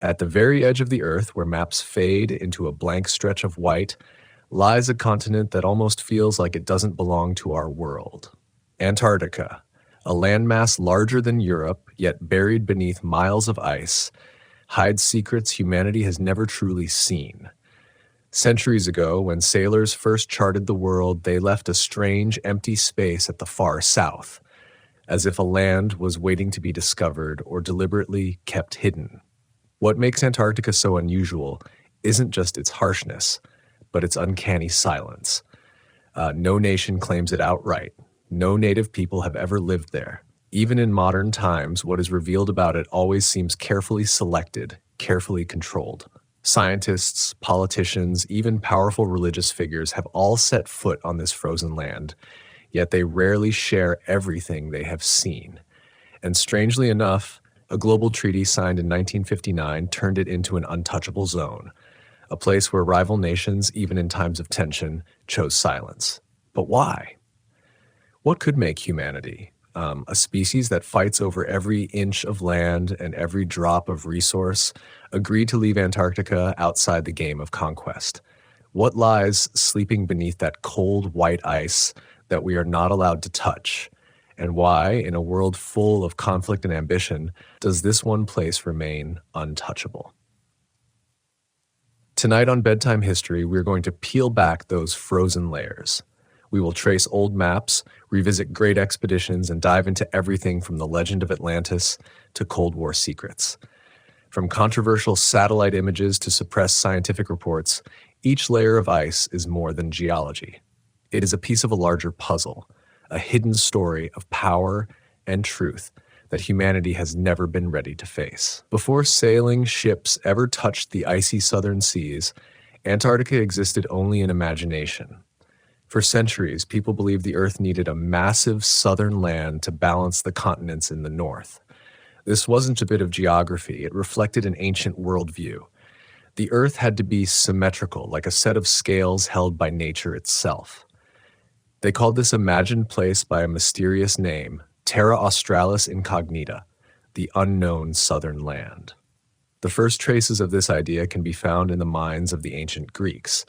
At the very edge of the Earth, where maps fade into a blank stretch of white, lies a continent that almost feels like it doesn't belong to our world. Antarctica, a landmass larger than Europe, yet buried beneath miles of ice, hides secrets humanity has never truly seen. Centuries ago, when sailors first charted the world, they left a strange, empty space at the far south, as if a land was waiting to be discovered or deliberately kept hidden. What makes Antarctica so unusual isn't just its harshness, but its uncanny silence. No nation claims it outright. No native people have ever lived there. Even in modern times, what is revealed about it always seems carefully selected, carefully controlled. Scientists, politicians, even powerful religious figures have all set foot on this frozen land, yet they rarely share everything they have seen. And strangely enough, a global treaty signed in 1959 turned it into an untouchable zone, a place where rival nations, even in times of tension, chose silence. But why? What could make humanity, a species that fights over every inch of land and every drop of resource, agree to leave Antarctica outside the game of conquest? What lies sleeping beneath that cold white ice that we are not allowed to touch? And why, in a world full of conflict and ambition, does this one place remain untouchable? Tonight on Bedtime History, we're going to peel back those frozen layers. We will trace old maps, revisit great expeditions, and dive into everything from the legend of Atlantis to Cold War secrets. From controversial satellite images to suppressed scientific reports, each layer of ice is more than geology. It is a piece of a larger puzzle, a hidden story of power and truth that humanity has never been ready to face. Before sailing ships ever touched the icy southern seas, Antarctica existed only in imagination. For centuries, people believed the Earth needed a massive southern land to balance the continents in the north. This wasn't a bit of geography, it reflected an ancient worldview. The Earth had to be symmetrical, like a set of scales held by nature itself. They called this imagined place by a mysterious name, Terra Australis Incognita, the unknown southern land. The first traces of this idea can be found in the minds of the ancient Greeks.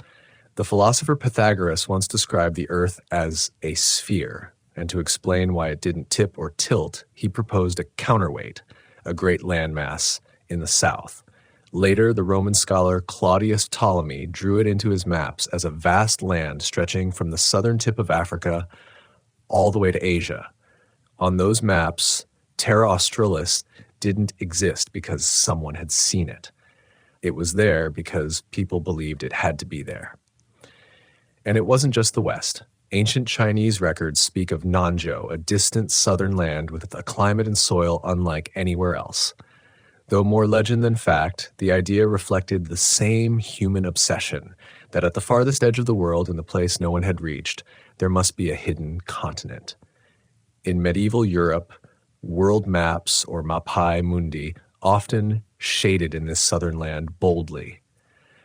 The philosopher Pythagoras once described the Earth as a sphere, and to explain why it didn't tip or tilt, he proposed a counterweight, a great landmass in the south. Later, the Roman scholar Claudius Ptolemy drew it into his maps as a vast land stretching from the southern tip of Africa all the way to Asia. On those maps, Terra Australis didn't exist because someone had seen it. It was there because people believed it had to be there. And it wasn't just the West. Ancient Chinese records speak of Nanzhou, a distant southern land with a climate and soil unlike anywhere else. Though more legend than fact, the idea reflected the same human obsession that at the farthest edge of the world, in the place no one had reached, there must be a hidden continent. In medieval Europe, world maps, or Mapai Mundi, often shaded in this southern land boldly.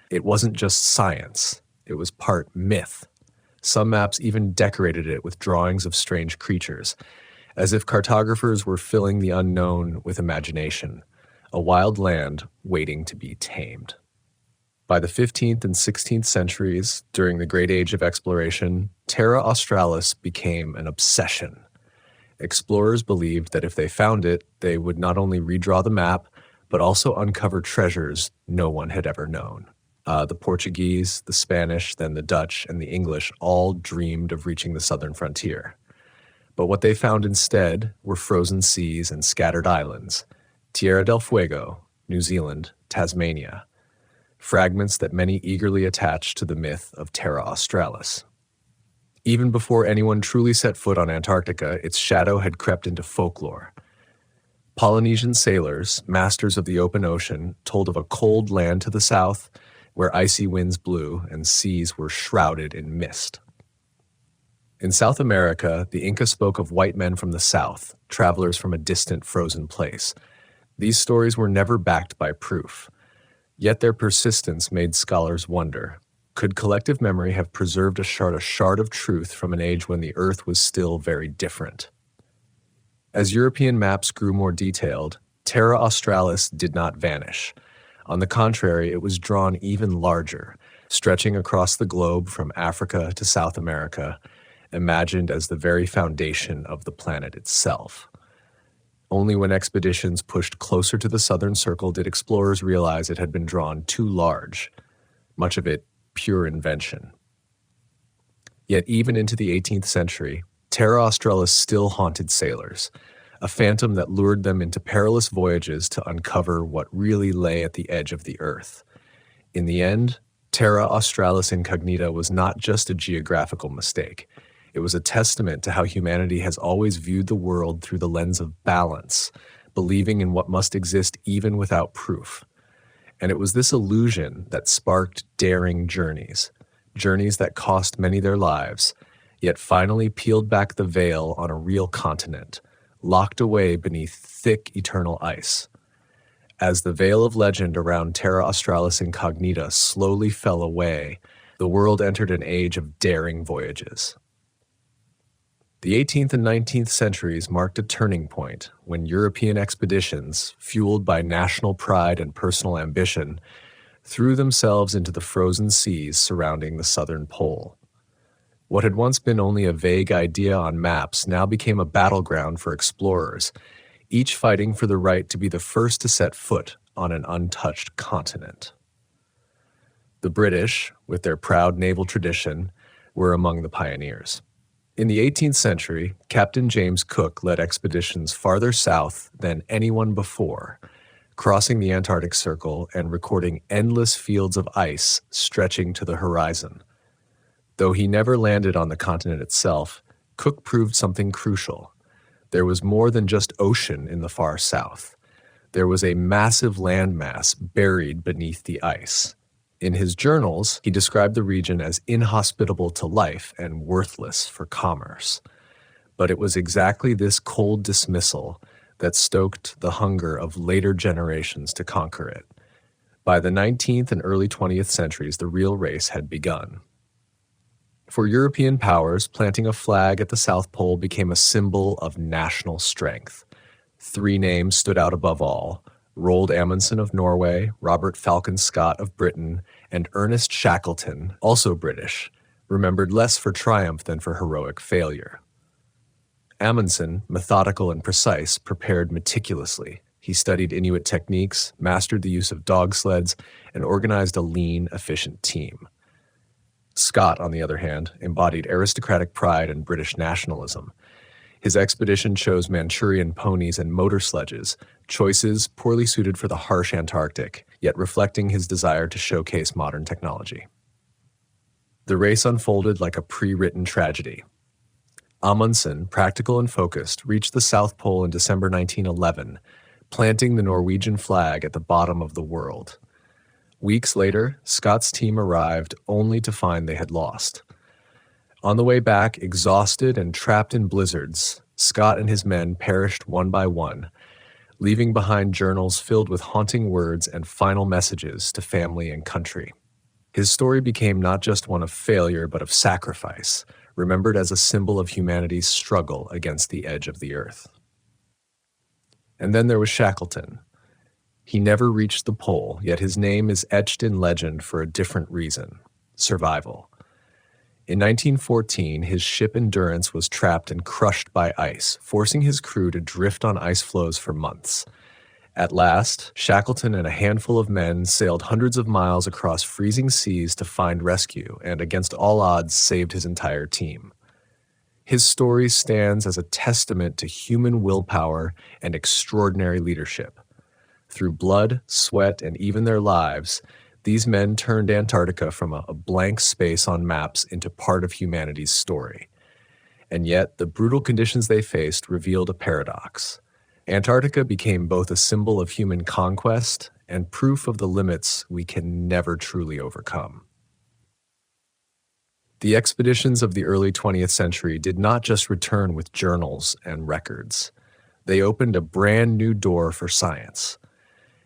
It wasn't just science, it was part myth. Some maps even decorated it with drawings of strange creatures, as if cartographers were filling the unknown with imagination. A wild land waiting to be tamed. By the 15th and 16th centuries, during the Great Age of Exploration, Terra Australis became an obsession. Explorers believed that if they found it, they would not only redraw the map, but also uncover treasures no one had ever known. The Portuguese, the Spanish, then the Dutch, and the English all dreamed of reaching the southern frontier. But what they found instead were frozen seas and scattered islands. Tierra del Fuego, New Zealand, Tasmania, fragments that many eagerly attached to the myth of Terra Australis. Even before anyone truly set foot on Antarctica, its shadow had crept into folklore. Polynesian sailors, masters of the open ocean, told of a cold land to the south where icy winds blew and seas were shrouded in mist. In South America, the Inca spoke of white men from the south, travelers from a distant frozen place. These stories were never backed by proof. Yet their persistence made scholars wonder, could collective memory have preserved a shard of truth from an age when the Earth was still very different? As European maps grew more detailed, Terra Australis did not vanish. On the contrary, it was drawn even larger, stretching across the globe from Africa to South America, imagined as the very foundation of the planet itself. Only when expeditions pushed closer to the southern circle did explorers realize it had been drawn too large, much of it pure invention. Yet even into the 18th century, Terra Australis still haunted sailors, a phantom that lured them into perilous voyages to uncover what really lay at the edge of the Earth. In the end, Terra Australis Incognita was not just a geographical mistake. It was a testament to how humanity has always viewed the world through the lens of balance, believing in what must exist even without proof. And it was this illusion that sparked daring journeys that cost many their lives, yet finally peeled back the veil on a real continent, locked away beneath thick eternal ice. As the veil of legend around Terra Australis Incognita slowly fell away, the world entered an age of daring voyages. The 18th and 19th centuries marked a turning point when European expeditions, fueled by national pride and personal ambition, threw themselves into the frozen seas surrounding the southern pole. What had once been only a vague idea on maps now became a battleground for explorers, each fighting for the right to be the first to set foot on an untouched continent. The British, with their proud naval tradition, were among the pioneers. In the 18th century, Captain James Cook led expeditions farther south than anyone before, crossing the Antarctic Circle and recording endless fields of ice stretching to the horizon. Though he never landed on the continent itself, Cook proved something crucial. There was more than just ocean in the far south. There was a massive landmass buried beneath the ice. In his journals, he described the region as inhospitable to life and worthless for commerce. But it was exactly this cold dismissal that stoked the hunger of later generations to conquer it. By the 19th and early 20th centuries, the real race had begun. For European powers, planting a flag at the South Pole became a symbol of national strength. Three names stood out above all: Roald Amundsen of Norway, Robert Falcon Scott of Britain, and Ernest Shackleton, also British, remembered less for triumph than for heroic failure. Amundsen, methodical and precise, prepared meticulously. He studied Inuit techniques, mastered the use of dog sleds, and organized a lean, efficient team. Scott, on the other hand, embodied aristocratic pride and British nationalism. His expedition chose Manchurian ponies and motor sledges, choices poorly suited for the harsh Antarctic, yet reflecting his desire to showcase modern technology. The race unfolded like a pre-written tragedy. Amundsen, practical and focused, reached the South Pole in December 1911, planting the Norwegian flag at the bottom of the world. Weeks later, Scott's team arrived only to find they had lost. On the way back, exhausted and trapped in blizzards, Scott and his men perished one by one, leaving behind journals filled with haunting words and final messages to family and country. His story became not just one of failure, but of sacrifice, remembered as a symbol of humanity's struggle against the edge of the earth. And then there was Shackleton. He never reached the pole, yet his name is etched in legend for a different reason: survival. In 1914, his ship Endurance was trapped and crushed by ice, forcing his crew to drift on ice floes for months. At last, Shackleton and a handful of men sailed hundreds of miles across freezing seas to find rescue and, against all odds, saved his entire team. His story stands as a testament to human willpower and extraordinary leadership. Through blood, sweat, and even their lives, these men turned Antarctica from a blank space on maps into part of humanity's story. And yet, the brutal conditions they faced revealed a paradox. Antarctica became both a symbol of human conquest and proof of the limits we can never truly overcome. The expeditions of the early 20th century did not just return with journals and records. They opened a brand new door for science.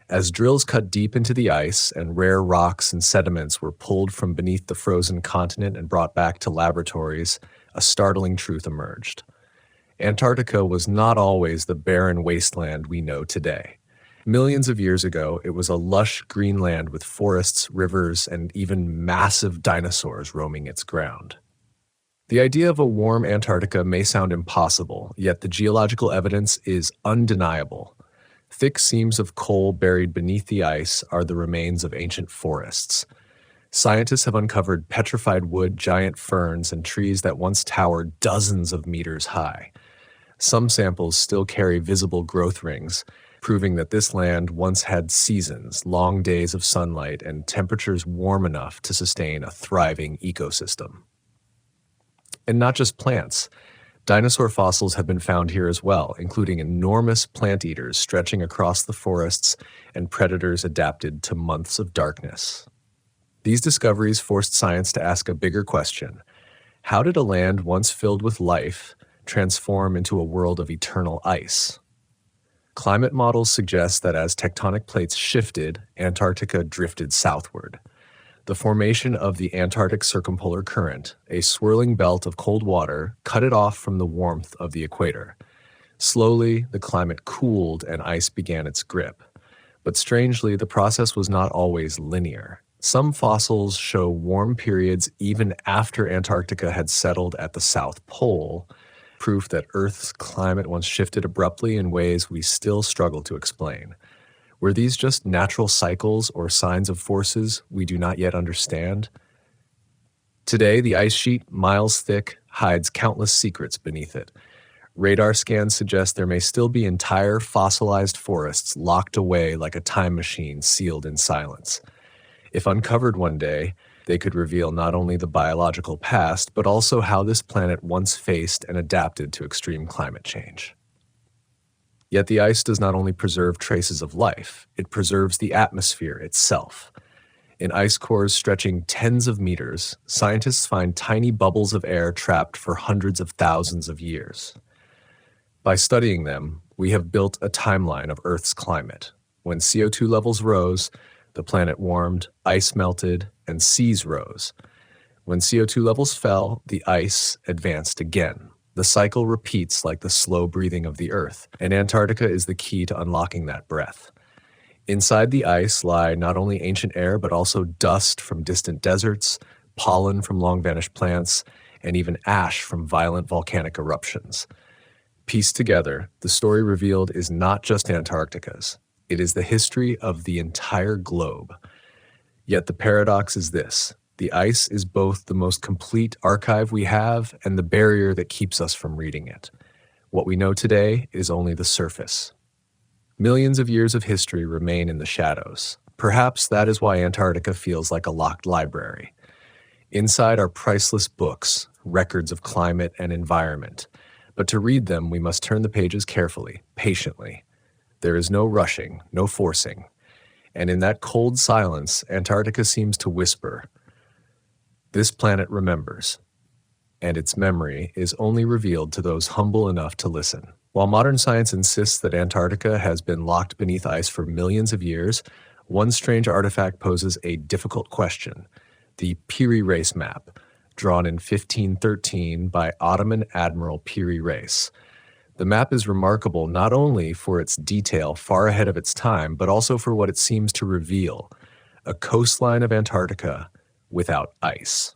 As drills cut deep into the ice and rare rocks and sediments were pulled from beneath the frozen continent and brought back to laboratories, a startling truth emerged. Antarctica was not always the barren wasteland we know today. Millions of years ago, it was a lush green land with forests, rivers, and even massive dinosaurs roaming its ground. The idea of a warm Antarctica may sound impossible, yet the geological evidence is undeniable. Thick seams of coal buried beneath the ice are the remains of ancient forests. Scientists have uncovered petrified wood, giant ferns, and trees that once towered dozens of meters high. Some samples still carry visible growth rings, proving that this land once had seasons, long days of sunlight, and temperatures warm enough to sustain a thriving ecosystem. And not just plants. Dinosaur fossils have been found here as well, including enormous plant eaters stretching across the forests and predators adapted to months of darkness. These discoveries forced science to ask a bigger question. How did a land once filled with life transform into a world of eternal ice? Climate models suggest that as tectonic plates shifted, Antarctica drifted southward. The formation of the Antarctic Circumpolar Current, a swirling belt of cold water, cut it off from the warmth of the equator. Slowly, the climate cooled and ice began its grip. But strangely, the process was not always linear. Some fossils show warm periods even after Antarctica had settled at the South Pole, proof that Earth's climate once shifted abruptly in ways we still struggle to explain. Were these just natural cycles or signs of forces we do not yet understand? Today, the ice sheet, miles thick, hides countless secrets beneath it. Radar scans suggest there may still be entire fossilized forests locked away like a time machine sealed in silence. If uncovered one day, they could reveal not only the biological past, but also how this planet once faced and adapted to extreme climate change. Yet the ice does not only preserve traces of life, it preserves the atmosphere itself. In ice cores stretching tens of meters, scientists find tiny bubbles of air trapped for hundreds of thousands of years. By studying them, we have built a timeline of Earth's climate. When CO2 levels rose, the planet warmed, ice melted, and seas rose. When CO2 levels fell, the ice advanced again. The cycle repeats like the slow breathing of the Earth, and Antarctica is the key to unlocking that breath. Inside the ice lie not only ancient air, but also dust from distant deserts, pollen from long-vanished plants, and even ash from violent volcanic eruptions. Pieced together, the story revealed is not just Antarctica's. It is the history of the entire globe. Yet the paradox is this: the ice is both the most complete archive we have and the barrier that keeps us from reading it. What we know today is only the surface. Millions of years of history remain in the shadows. Perhaps that is why Antarctica feels like a locked library. Inside are priceless books, records of climate and environment. But to read them, we must turn the pages carefully, patiently. There is no rushing, no forcing. And in that cold silence, Antarctica seems to whisper, "This planet remembers." And its memory is only revealed to those humble enough to listen. While modern science insists that Antarctica has been locked beneath ice for millions of years, one strange artifact poses a difficult question: the Piri Reis map, drawn in 1513 by Ottoman Admiral Piri Reis. The map is remarkable not only for its detail far ahead of its time, but also for what it seems to reveal: a coastline of Antarctica without ice.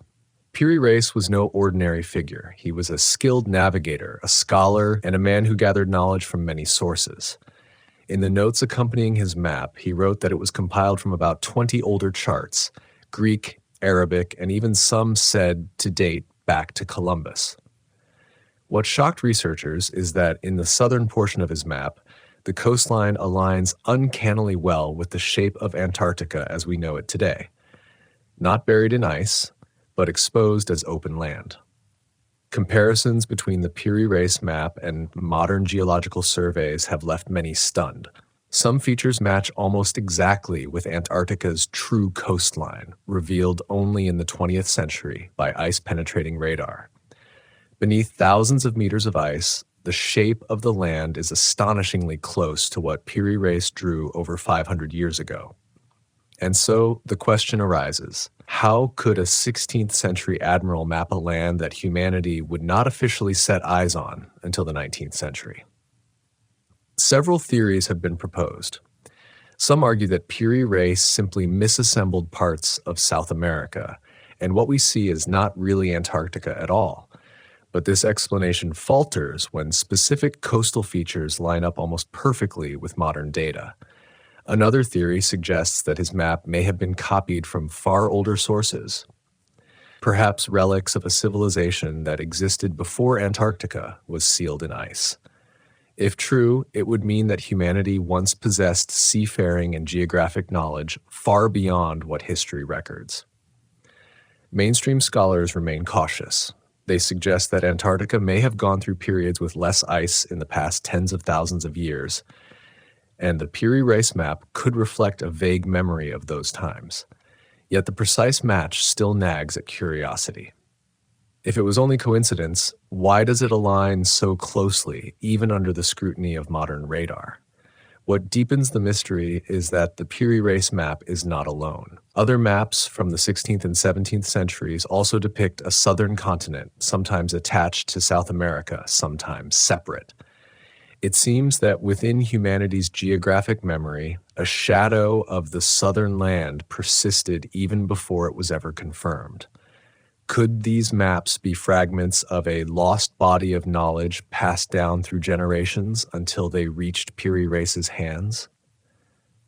Piri Reis was no ordinary figure. He was a skilled navigator, a scholar, and a man who gathered knowledge from many sources. In the notes accompanying his map, he wrote that it was compiled from about 20 older charts, Greek, Arabic, and even some said to date back to Columbus. What shocked researchers is that in the southern portion of his map, the coastline aligns uncannily well with the shape of Antarctica as we know it today. Not buried in ice, but exposed as open land. Comparisons between the Piri Reis map and modern geological surveys have left many stunned. Some features match almost exactly with Antarctica's true coastline, revealed only in the 20th century by ice-penetrating radar. Beneath thousands of meters of ice, the shape of the land is astonishingly close to what Piri Reis drew over 500 years ago. And so the question arises: how could a 16th century admiral map a land that humanity would not officially set eyes on until the 19th century? Several theories have been proposed. Some argue that Piri Reis simply misassembled parts of South America, and what we see is not really Antarctica at all. But this explanation falters when specific coastal features line up almost perfectly with modern data. Another theory suggests that his map may have been copied from far older sources, perhaps relics of a civilization that existed before Antarctica was sealed in ice. If true, it would mean that humanity once possessed seafaring and geographic knowledge far beyond what history records. Mainstream scholars remain cautious. They suggest that Antarctica may have gone through periods with less ice in the past tens of thousands of years, and the Piri Reis map could reflect a vague memory of those times. Yet the precise match still nags at curiosity. If it was only coincidence, why does it align so closely, even under the scrutiny of modern radar? What deepens the mystery is that the Piri Reis map is not alone. Other maps from the 16th and 17th centuries also depict a southern continent, sometimes attached to South America, sometimes separate. It seems that within humanity's geographic memory, a shadow of the southern land persisted even before it was ever confirmed. Could these maps be fragments of a lost body of knowledge passed down through generations until they reached Piri Reis's hands?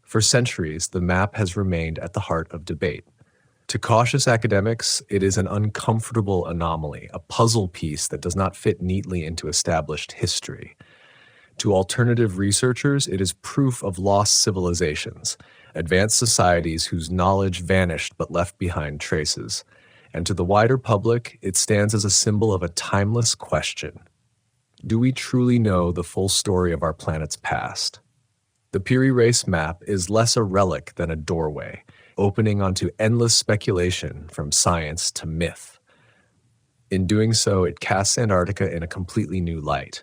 For centuries, the map has remained at the heart of debate. To cautious academics, it is an uncomfortable anomaly, a puzzle piece that does not fit neatly into established history. To alternative researchers, it is proof of lost civilizations, advanced societies whose knowledge vanished but left behind traces. And to the wider public, it stands as a symbol of a timeless question. Do we truly know the full story of our planet's past? The Piri Reis map is less a relic than a doorway, opening onto endless speculation from science to myth. In doing so, it casts Antarctica in a completely new light,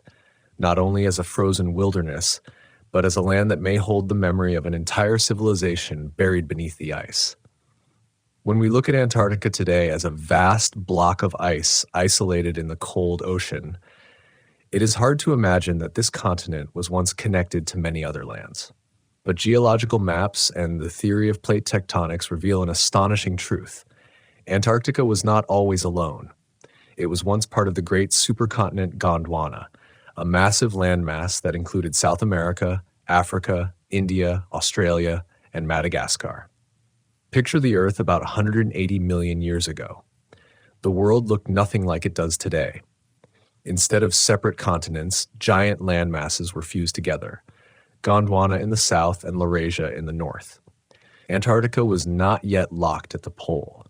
not only as a frozen wilderness, but as a land that may hold the memory of an entire civilization buried beneath the ice. When we look at Antarctica today as a vast block of ice isolated in the cold ocean, it is hard to imagine that this continent was once connected to many other lands. But geological maps and the theory of plate tectonics reveal an astonishing truth. Antarctica was not always alone. It was once part of the great supercontinent Gondwana, a massive landmass that included South America, Africa, India, Australia, and Madagascar. Picture the Earth about 180 million years ago. The world looked nothing like it does today. Instead of separate continents, giant landmasses were fused together, Gondwana in the south and Laurasia in the north. Antarctica was not yet locked at the pole.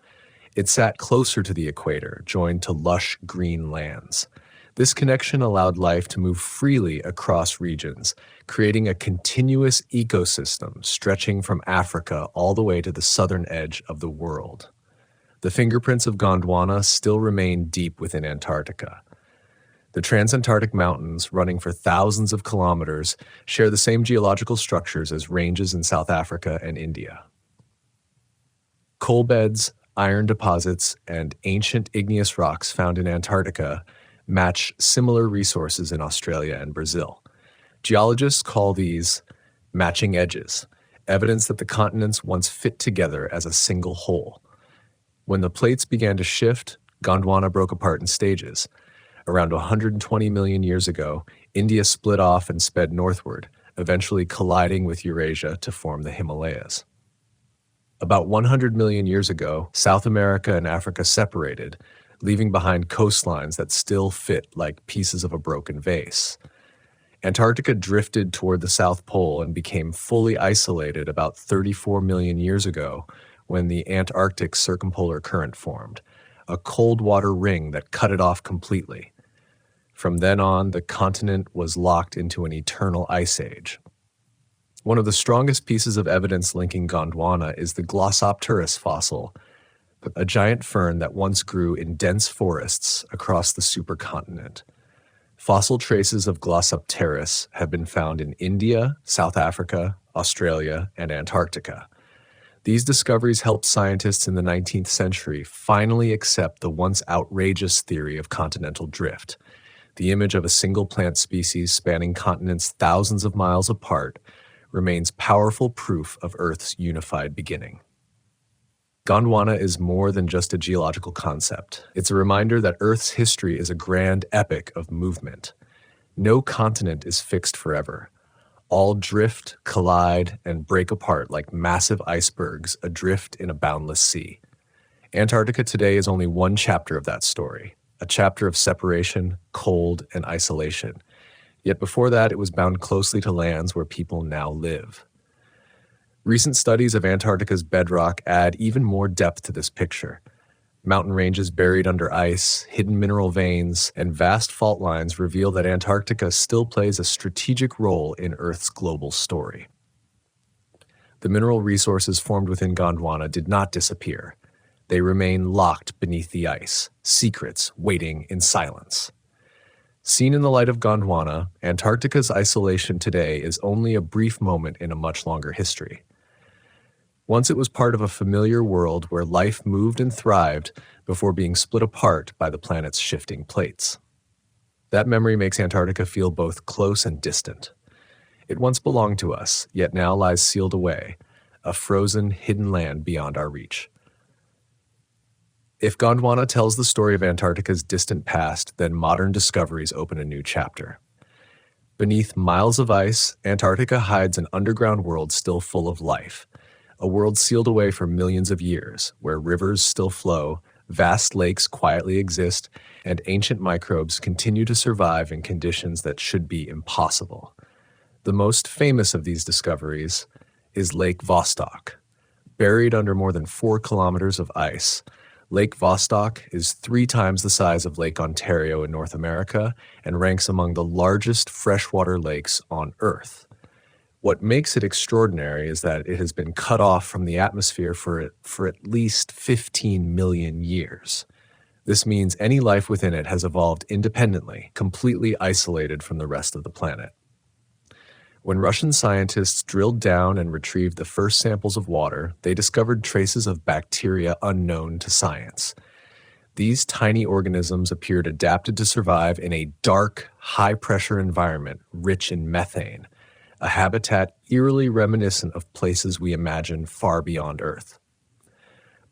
It sat closer to the equator, joined to lush green lands. This connection allowed life to move freely across regions, creating a continuous ecosystem stretching from Africa all the way to the southern edge of the world. The fingerprints of Gondwana still remain deep within Antarctica. The Transantarctic Mountains, running for thousands of kilometers, share the same geological structures as ranges in South Africa and India. Coal beds, iron deposits, and ancient igneous rocks found in Antarctica match similar resources in Australia and Brazil. Geologists call these matching edges, evidence that the continents once fit together as a single whole. When the plates began to shift, Gondwana broke apart in stages. Around 120 million years ago, India split off and sped northward, eventually colliding with Eurasia to form the Himalayas. About 100 million years ago, South America and Africa separated, leaving behind coastlines that still fit like pieces of a broken vase. Antarctica drifted toward the South Pole and became fully isolated about 34 million years ago when the Antarctic Circumpolar Current formed, a cold water ring that cut it off completely. From then on, the continent was locked into an eternal ice age. One of the strongest pieces of evidence linking Gondwana is the Glossopteris fossil, a giant fern that once grew in dense forests across the supercontinent. Fossil traces of Glossopteris have been found in India, South Africa, Australia, and Antarctica. These discoveries helped scientists in the 19th century finally accept the once outrageous theory of continental drift, the image of a single plant species spanning continents thousands of miles apart, remains powerful proof of Earth's unified beginning. Gondwana is more than just a geological concept. It's a reminder that Earth's history is a grand epic of movement. No continent is fixed forever. All drift, collide, and break apart like massive icebergs adrift in a boundless sea. Antarctica today is only one chapter of that story, a chapter of separation, cold, and isolation. Yet before that, it was bound closely to lands where people now live. Recent studies of Antarctica's bedrock add even more depth to this picture. Mountain ranges buried under ice, hidden mineral veins, and vast fault lines reveal that Antarctica still plays a strategic role in Earth's global story. The mineral resources formed within Gondwana did not disappear. They remain locked beneath the ice, secrets waiting in silence. Seen in the light of Gondwana, Antarctica's isolation today is only a brief moment in a much longer history. Once it was part of a familiar world where life moved and thrived before being split apart by the planet's shifting plates. That memory makes Antarctica feel both close and distant. It once belonged to us, yet now lies sealed away, a frozen, hidden land beyond our reach. If Gondwana tells the story of Antarctica's distant past, then modern discoveries open a new chapter. Beneath miles of ice, Antarctica hides an underground world still full of life. A world sealed away for millions of years, where rivers still flow, vast lakes quietly exist, and ancient microbes continue to survive in conditions that should be impossible. The most famous of these discoveries is Lake Vostok. Buried under more than 4 kilometers of ice, Lake Vostok is 3 times the size of Lake Ontario in North America and ranks among the largest freshwater lakes on Earth. What makes it extraordinary is that it has been cut off from the atmosphere for at least 15 million years. This means any life within it has evolved independently, completely isolated from the rest of the planet. When Russian scientists drilled down and retrieved the first samples of water, they discovered traces of bacteria unknown to science. These tiny organisms appeared adapted to survive in a dark, high-pressure environment rich in methane, a habitat eerily reminiscent of places we imagine far beyond Earth.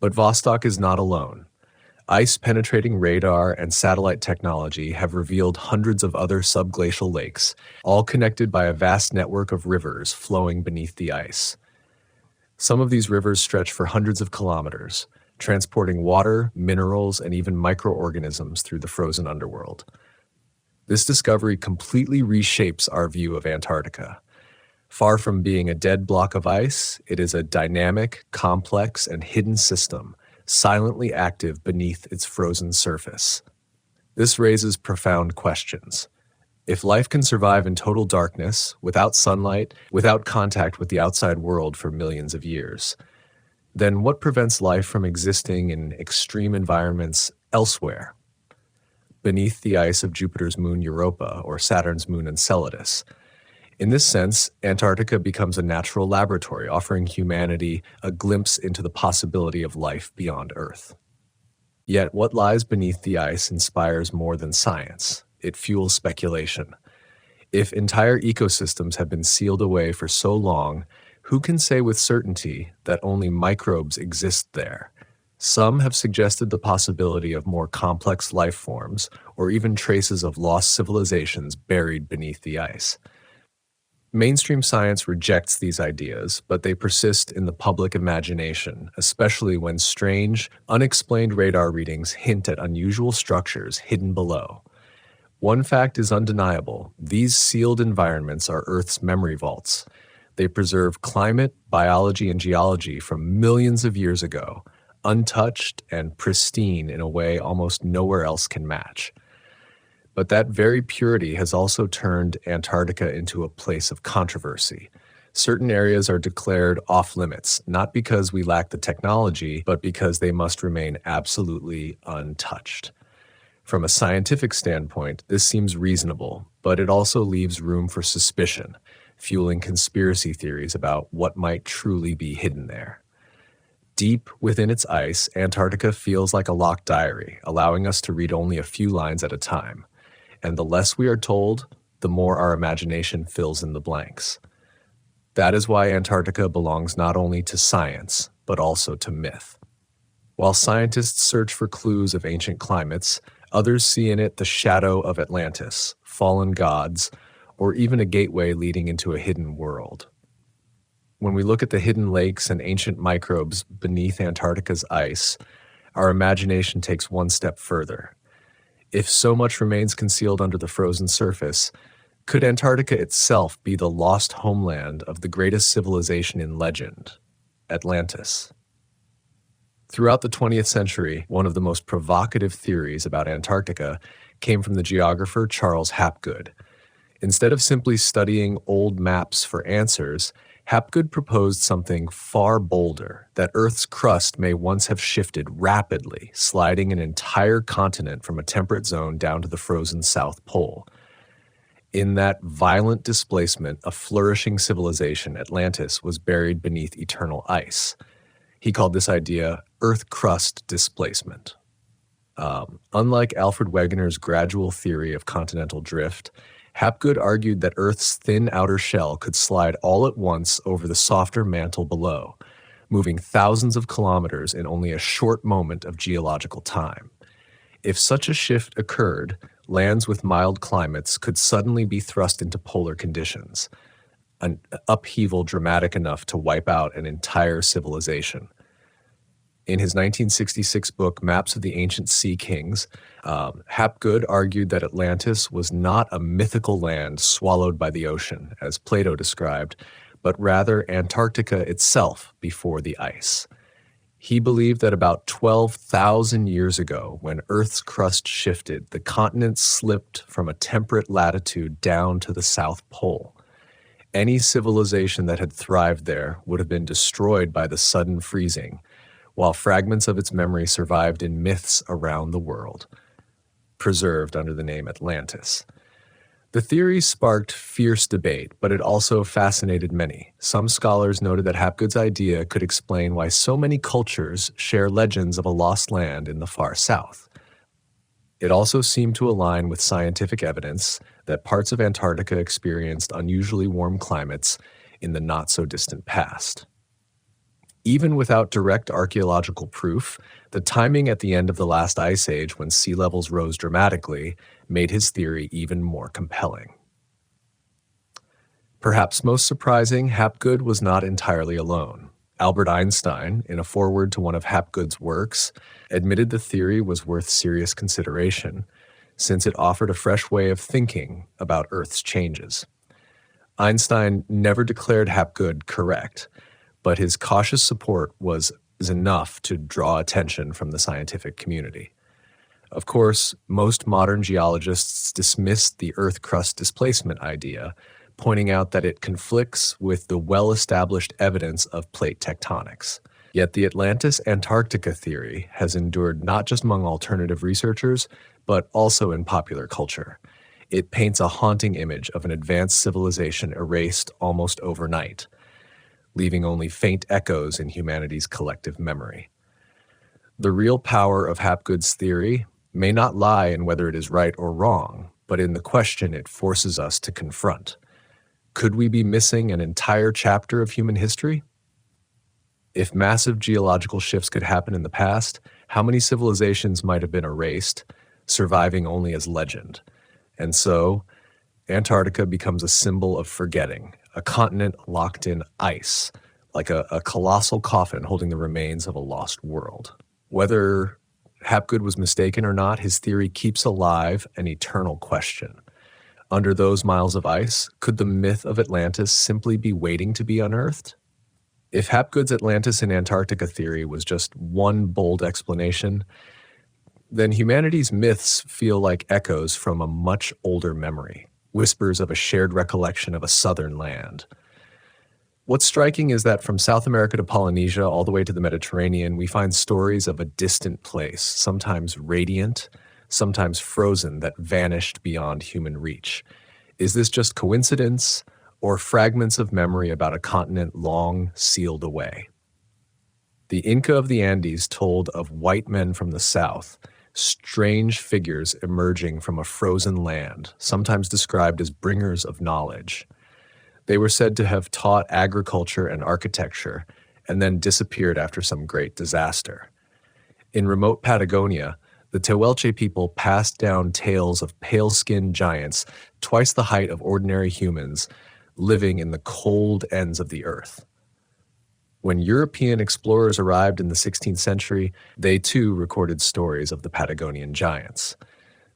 But Vostok is not alone. Ice-penetrating radar and satellite technology have revealed hundreds of other subglacial lakes, all connected by a vast network of rivers flowing beneath the ice. Some of these rivers stretch for hundreds of kilometers, transporting water, minerals, and even microorganisms through the frozen underworld. This discovery completely reshapes our view of Antarctica. Far from being a dead block of ice, it is a dynamic, complex, and hidden system, silently active beneath its frozen surface. This raises profound questions. If life can survive in total darkness, without sunlight, without contact with the outside world for millions of years, then what prevents life from existing in extreme environments elsewhere? Beneath the ice of Jupiter's moon Europa or Saturn's moon Enceladus. In this sense, Antarctica becomes a natural laboratory, offering humanity a glimpse into the possibility of life beyond Earth. Yet what lies beneath the ice inspires more than science. It fuels speculation. If entire ecosystems have been sealed away for so long, who can say with certainty that only microbes exist there? Some have suggested the possibility of more complex life forms, or even traces of lost civilizations buried beneath the ice. Mainstream science rejects these ideas, but they persist in the public imagination, especially when strange, unexplained radar readings hint at unusual structures hidden below. One fact is undeniable: these sealed environments are Earth's memory vaults. They preserve climate, biology, and geology from millions of years ago, untouched and pristine in a way almost nowhere else can match. But that very purity has also turned Antarctica into a place of controversy. Certain areas are declared off-limits, not because we lack the technology, but because they must remain absolutely untouched. From a scientific standpoint, this seems reasonable, but it also leaves room for suspicion, fueling conspiracy theories about what might truly be hidden there. Deep within its ice, Antarctica feels like a locked diary, allowing us to read only a few lines at a time. And the less we are told, the more our imagination fills in the blanks. That is why Antarctica belongs not only to science, but also to myth. While scientists search for clues of ancient climates, others see in it the shadow of Atlantis, fallen gods, or even a gateway leading into a hidden world. When we look at the hidden lakes and ancient microbes beneath Antarctica's ice, our imagination takes one step further. If so much remains concealed under the frozen surface, could Antarctica itself be the lost homeland of the greatest civilization in legend, Atlantis? Throughout the 20th century, one of the most provocative theories about Antarctica came from the geographer Charles Hapgood. Instead of simply studying old maps for answers, Hapgood proposed something far bolder, that Earth's crust may once have shifted rapidly, sliding an entire continent from a temperate zone down to the frozen South Pole. In that violent displacement, a flourishing civilization, Atlantis, was buried beneath eternal ice. He called this idea Earth crust displacement. Unlike Alfred Wegener's gradual theory of continental drift, Hapgood argued that Earth's thin outer shell could slide all at once over the softer mantle below, moving thousands of kilometers in only a short moment of geological time. If such a shift occurred, lands with mild climates could suddenly be thrust into polar conditions, an upheaval dramatic enough to wipe out an entire civilization. In his 1966 book, Maps of the Ancient Sea Kings, Hapgood argued that Atlantis was not a mythical land swallowed by the ocean, as Plato described, but rather Antarctica itself before the ice. He believed that about 12,000 years ago, when Earth's crust shifted, the continent slipped from a temperate latitude down to the South Pole. Any civilization that had thrived there would have been destroyed by the sudden freezing, while fragments of its memory survived in myths around the world, preserved under the name Atlantis. The theory sparked fierce debate, but it also fascinated many. Some scholars noted that Hapgood's idea could explain why so many cultures share legends of a lost land in the far south. It also seemed to align with scientific evidence that parts of Antarctica experienced unusually warm climates in the not-so-distant past. Even without direct archaeological proof, the timing at the end of the last ice age, when sea levels rose dramatically, made his theory even more compelling. Perhaps most surprising, Hapgood was not entirely alone. Albert Einstein, in a foreword to one of Hapgood's works, admitted the theory was worth serious consideration, since it offered a fresh way of thinking about Earth's changes. Einstein never declared Hapgood correct, but his cautious support was enough to draw attention from the scientific community. Of course, most modern geologists dismissed the Earth crust displacement idea, pointing out that it conflicts with the well-established evidence of plate tectonics. Yet the Atlantis-Antarctica theory has endured not just among alternative researchers, but also in popular culture. It paints a haunting image of an advanced civilization erased almost overnight, leaving only faint echoes in humanity's collective memory. The real power of Hapgood's theory may not lie in whether it is right or wrong, but in the question it forces us to confront. Could we be missing an entire chapter of human history? If massive geological shifts could happen in the past, how many civilizations might have been erased, surviving only as legend? And so, Antarctica becomes a symbol of forgetting, a continent locked in ice, like a colossal coffin holding the remains of a lost world. Whether Hapgood was mistaken or not, his theory keeps alive an eternal question. Under those miles of ice, could the myth of Atlantis simply be waiting to be unearthed? If Hapgood's Atlantis and Antarctica theory was just one bold explanation, then humanity's myths feel like echoes from a much older memory, whispers of a shared recollection of a southern land. What's striking is that from South America to Polynesia, all the way to the Mediterranean, we find stories of a distant place, sometimes radiant, sometimes frozen, that vanished beyond human reach. Is this just coincidence, or fragments of memory about a continent long sealed away? The Inca of the Andes told of white men from the south, strange figures emerging from a frozen land, sometimes described as bringers of knowledge. They were said to have taught agriculture and architecture and then disappeared after some great disaster. In remote Patagonia, the Tehuelche people passed down tales of pale-skinned giants twice the height of ordinary humans living in the cold ends of the earth. When European explorers arrived in the 16th century, they too recorded stories of the Patagonian giants.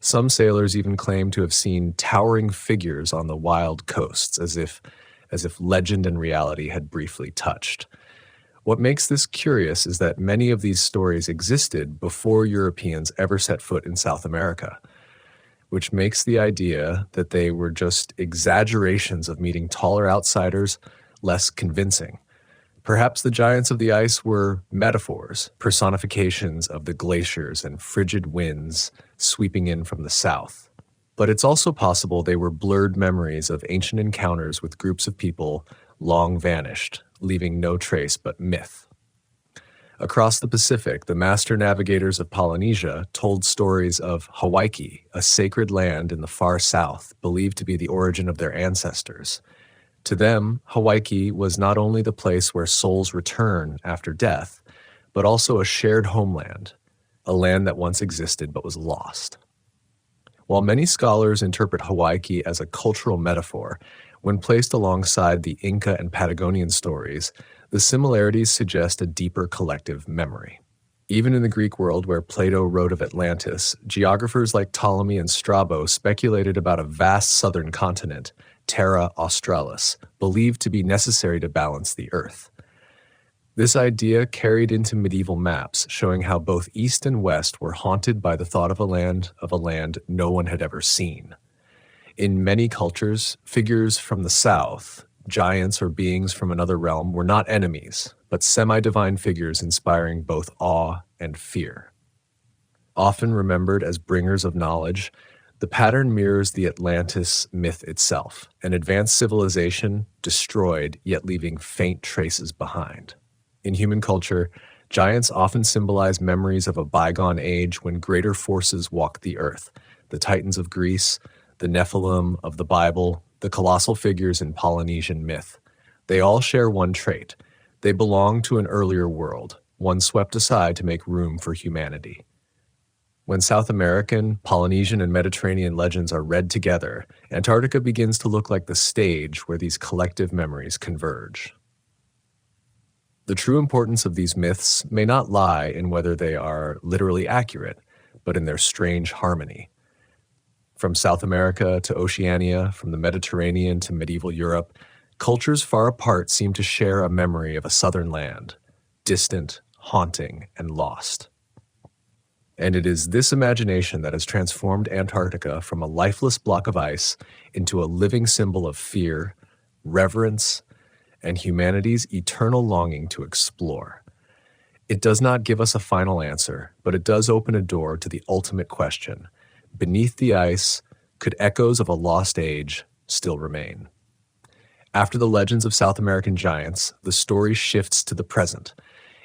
Some sailors even claimed to have seen towering figures on the wild coasts, as if legend and reality had briefly touched. What makes this curious is that many of these stories existed before Europeans ever set foot in South America, which makes the idea that they were just exaggerations of meeting taller outsiders less convincing. Perhaps the giants of the ice were metaphors, personifications of the glaciers and frigid winds sweeping in from the south. But it's also possible they were blurred memories of ancient encounters with groups of people long vanished, leaving no trace but myth. Across the Pacific, the master navigators of Polynesia told stories of Hawaii, a sacred land in the far south, believed to be the origin of their ancestors. To them, Hawaii was not only the place where souls return after death, but also a shared homeland, a land that once existed but was lost. While many scholars interpret Hawaii as a cultural metaphor, when placed alongside the Inca and Patagonian stories, the similarities suggest a deeper collective memory. Even in the Greek world where Plato wrote of Atlantis, geographers like Ptolemy and Strabo speculated about a vast southern continent, Terra Australis, believed to be necessary to balance the Earth. This idea carried into medieval maps, showing how both East and West were haunted by the thought of a land no one had ever seen. In many cultures, figures from the South, giants or beings from another realm, were not enemies, but semi-divine figures inspiring both awe and fear. Often remembered as bringers of knowledge, the pattern mirrors the Atlantis myth itself, an advanced civilization destroyed yet leaving faint traces behind. In human culture, giants often symbolize memories of a bygone age when greater forces walked the earth, the Titans of Greece, the Nephilim of the Bible, the colossal figures in Polynesian myth. They all share one trait. They belong to an earlier world, one swept aside to make room for humanity. When South American, Polynesian, and Mediterranean legends are read together, Antarctica begins to look like the stage where these collective memories converge. The true importance of these myths may not lie in whether they are literally accurate, but in their strange harmony. From South America to Oceania, from the Mediterranean to medieval Europe, cultures far apart seem to share a memory of a southern land, distant, haunting, and lost. And it is this imagination that has transformed Antarctica from a lifeless block of ice into a living symbol of fear, reverence, and humanity's eternal longing to explore. It does not give us a final answer, but it does open a door to the ultimate question. Beneath the ice, could echoes of a lost age still remain? After the legends of South American giants, the story shifts to the present.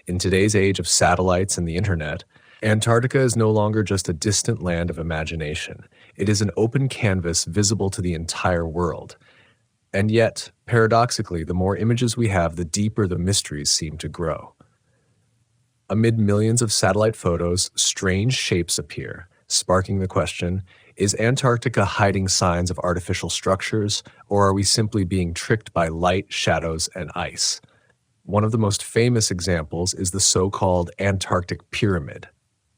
In today's age of satellites and the internet, Antarctica is no longer just a distant land of imagination. It is an open canvas visible to the entire world. And yet, paradoxically, the more images we have, the deeper the mysteries seem to grow. Amid millions of satellite photos, strange shapes appear, sparking the question, is Antarctica hiding signs of artificial structures, or are we simply being tricked by light, shadows, and ice? One of the most famous examples is the so-called Antarctic Pyramid.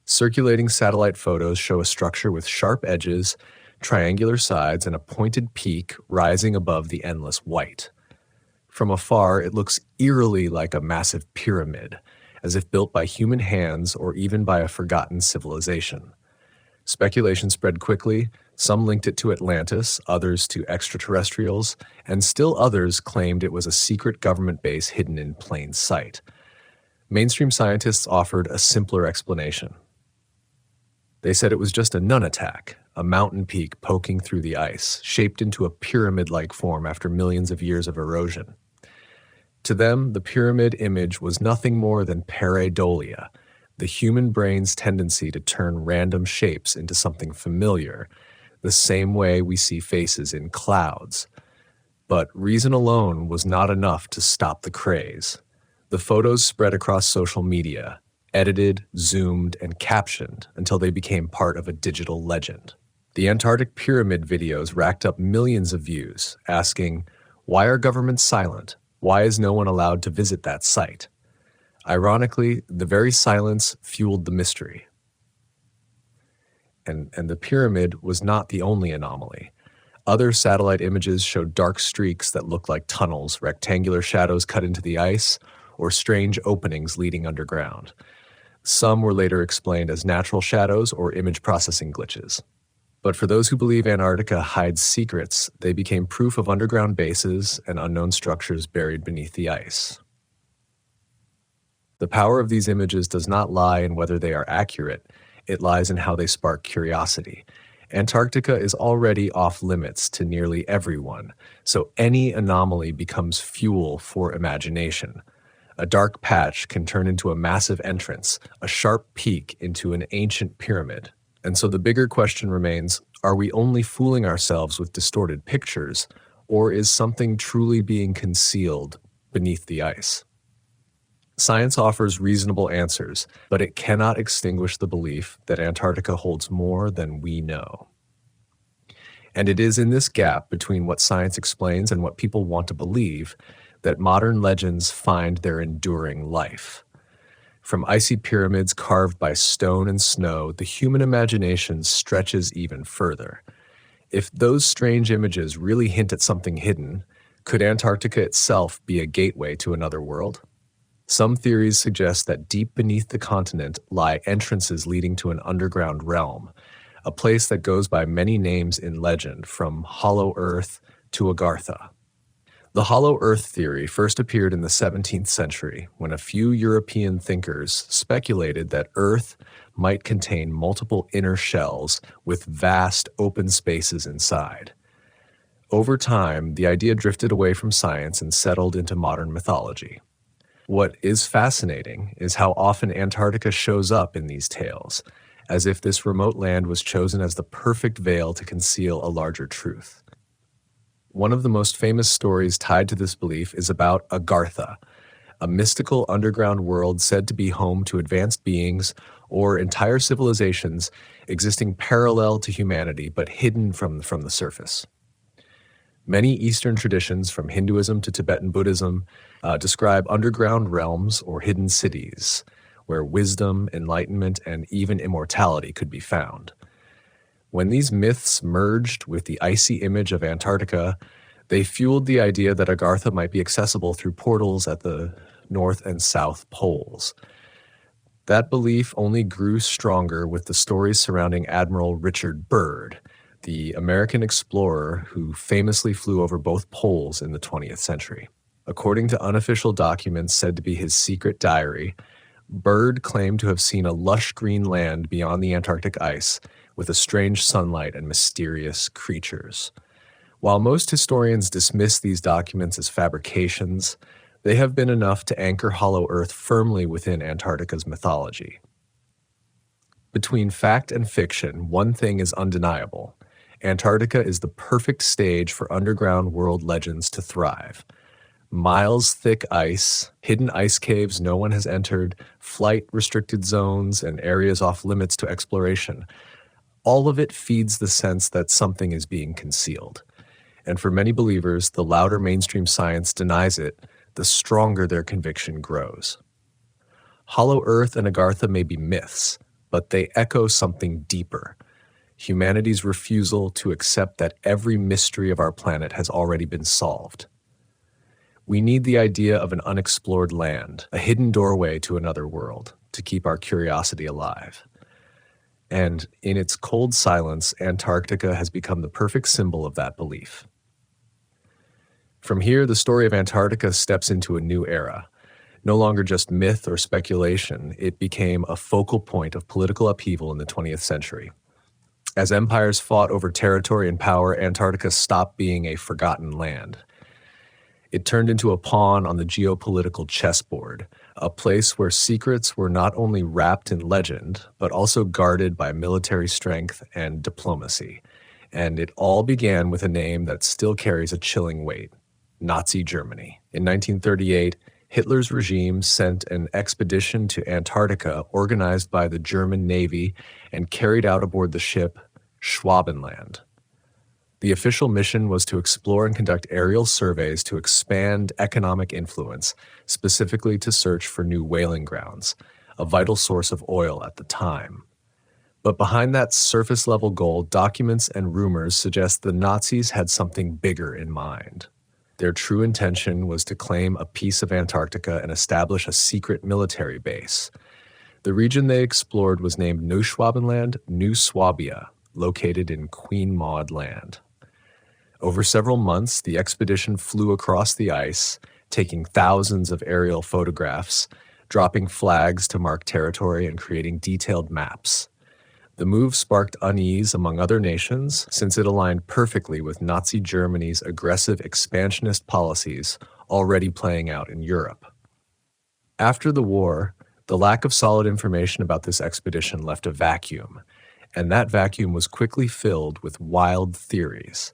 Circulating satellite photos show a structure with sharp edges, triangular sides, and a pointed peak rising above the endless white. From afar, it looks eerily like a massive pyramid, as if built by human hands or even by a forgotten civilization. Speculation spread quickly. Some linked it to Atlantis, others to extraterrestrials, and still others claimed it was a secret government base hidden in plain sight. Mainstream scientists offered a simpler explanation. They said it was just a nun attack, a mountain peak poking through the ice, shaped into a pyramid-like form after millions of years of erosion. To them, the pyramid image was nothing more than pareidolia, the human brain's tendency to turn random shapes into something familiar, the same way we see faces in clouds. But reason alone was not enough to stop the craze. The photos spread across social media, edited, zoomed, and captioned until they became part of a digital legend. The Antarctic Pyramid videos racked up millions of views, asking, "Why are governments silent? Why is no one allowed to visit that site?" Ironically, the very silence fueled the mystery. And the pyramid was not the only anomaly. Other satellite images showed dark streaks that looked like tunnels, rectangular shadows cut into the ice, or strange openings leading underground. Some were later explained as natural shadows or image processing glitches. But for those who believe Antarctica hides secrets, they became proof of underground bases and unknown structures buried beneath the ice. The power of these images does not lie in whether they are accurate, it lies in how they spark curiosity. Antarctica is already off limits to nearly everyone, so any anomaly becomes fuel for imagination. A dark patch can turn into a massive entrance, a sharp peak into an ancient pyramid. And so the bigger question remains, are we only fooling ourselves with distorted pictures, or is something truly being concealed beneath the ice? Science offers reasonable answers, but it cannot extinguish the belief that Antarctica holds more than we know. And it is in this gap between what science explains and what people want to believe that modern legends find their enduring life. From icy pyramids carved by stone and snow, the human imagination stretches even further. If those strange images really hint at something hidden, could Antarctica itself be a gateway to another world? Some theories suggest that deep beneath the continent lie entrances leading to an underground realm, a place that goes by many names in legend, from Hollow Earth to Agartha. The Hollow Earth theory first appeared in the 17th century when a few European thinkers speculated that Earth might contain multiple inner shells with vast open spaces inside. Over time, the idea drifted away from science and settled into modern mythology. What is fascinating is how often Antarctica shows up in these tales, as if this remote land was chosen as the perfect veil to conceal a larger truth. One of the most famous stories tied to this belief is about Agartha, a mystical underground world said to be home to advanced beings or entire civilizations existing parallel to humanity but hidden from the surface. Many Eastern traditions, from Hinduism to Tibetan Buddhism, describe underground realms or hidden cities where wisdom, enlightenment, and even immortality could be found. When these myths merged with the icy image of Antarctica, they fueled the idea that Agartha might be accessible through portals at the North and South poles. That belief only grew stronger with the stories surrounding Admiral Richard Byrd, the American explorer who famously flew over both poles in the 20th century. According to unofficial documents said to be his secret diary, Byrd claimed to have seen a lush green land beyond the Antarctic ice with a strange sunlight and mysterious creatures. While most historians dismiss these documents as fabrications, they have been enough to anchor Hollow Earth firmly within Antarctica's mythology. Between fact and fiction, one thing is undeniable. Antarctica is the perfect stage for underground world legends to thrive. Miles thick ice, hidden ice caves no one has entered, flight-restricted zones, and areas off limits to exploration. All of it feeds the sense that something is being concealed. And for many believers, the louder mainstream science denies it, the stronger their conviction grows. Hollow Earth and Agartha may be myths, but they echo something deeper. Humanity's refusal to accept that every mystery of our planet has already been solved. We need the idea of an unexplored land, a hidden doorway to another world, to keep our curiosity alive. And in its cold silence, Antarctica has become the perfect symbol of that belief. From here, the story of Antarctica steps into a new era. No longer just myth or speculation, it became a focal point of political upheaval in the 20th century. As empires fought over territory and power, Antarctica stopped being a forgotten land. It turned into a pawn on the geopolitical chessboard, a place where secrets were not only wrapped in legend, but also guarded by military strength and diplomacy. And it all began with a name that still carries a chilling weight: Nazi Germany. In 1938, Hitler's regime sent an expedition to Antarctica organized by the German Navy and carried out aboard the ship Schwabenland. The official mission was to explore and conduct aerial surveys to expand economic influence, specifically to search for new whaling grounds, a vital source of oil at the time. But behind that surface-level goal, documents and rumors suggest the Nazis had something bigger in mind. Their true intention was to claim a piece of Antarctica and establish a secret military base. The region they explored was named Neuschwabenland, New Swabia, located in Queen Maud Land. Over several months, the expedition flew across the ice, taking thousands of aerial photographs, dropping flags to mark territory, and creating detailed maps. The move sparked unease among other nations since it aligned perfectly with Nazi Germany's aggressive expansionist policies already playing out in Europe. After the war, the lack of solid information about this expedition left a vacuum, and that vacuum was quickly filled with wild theories.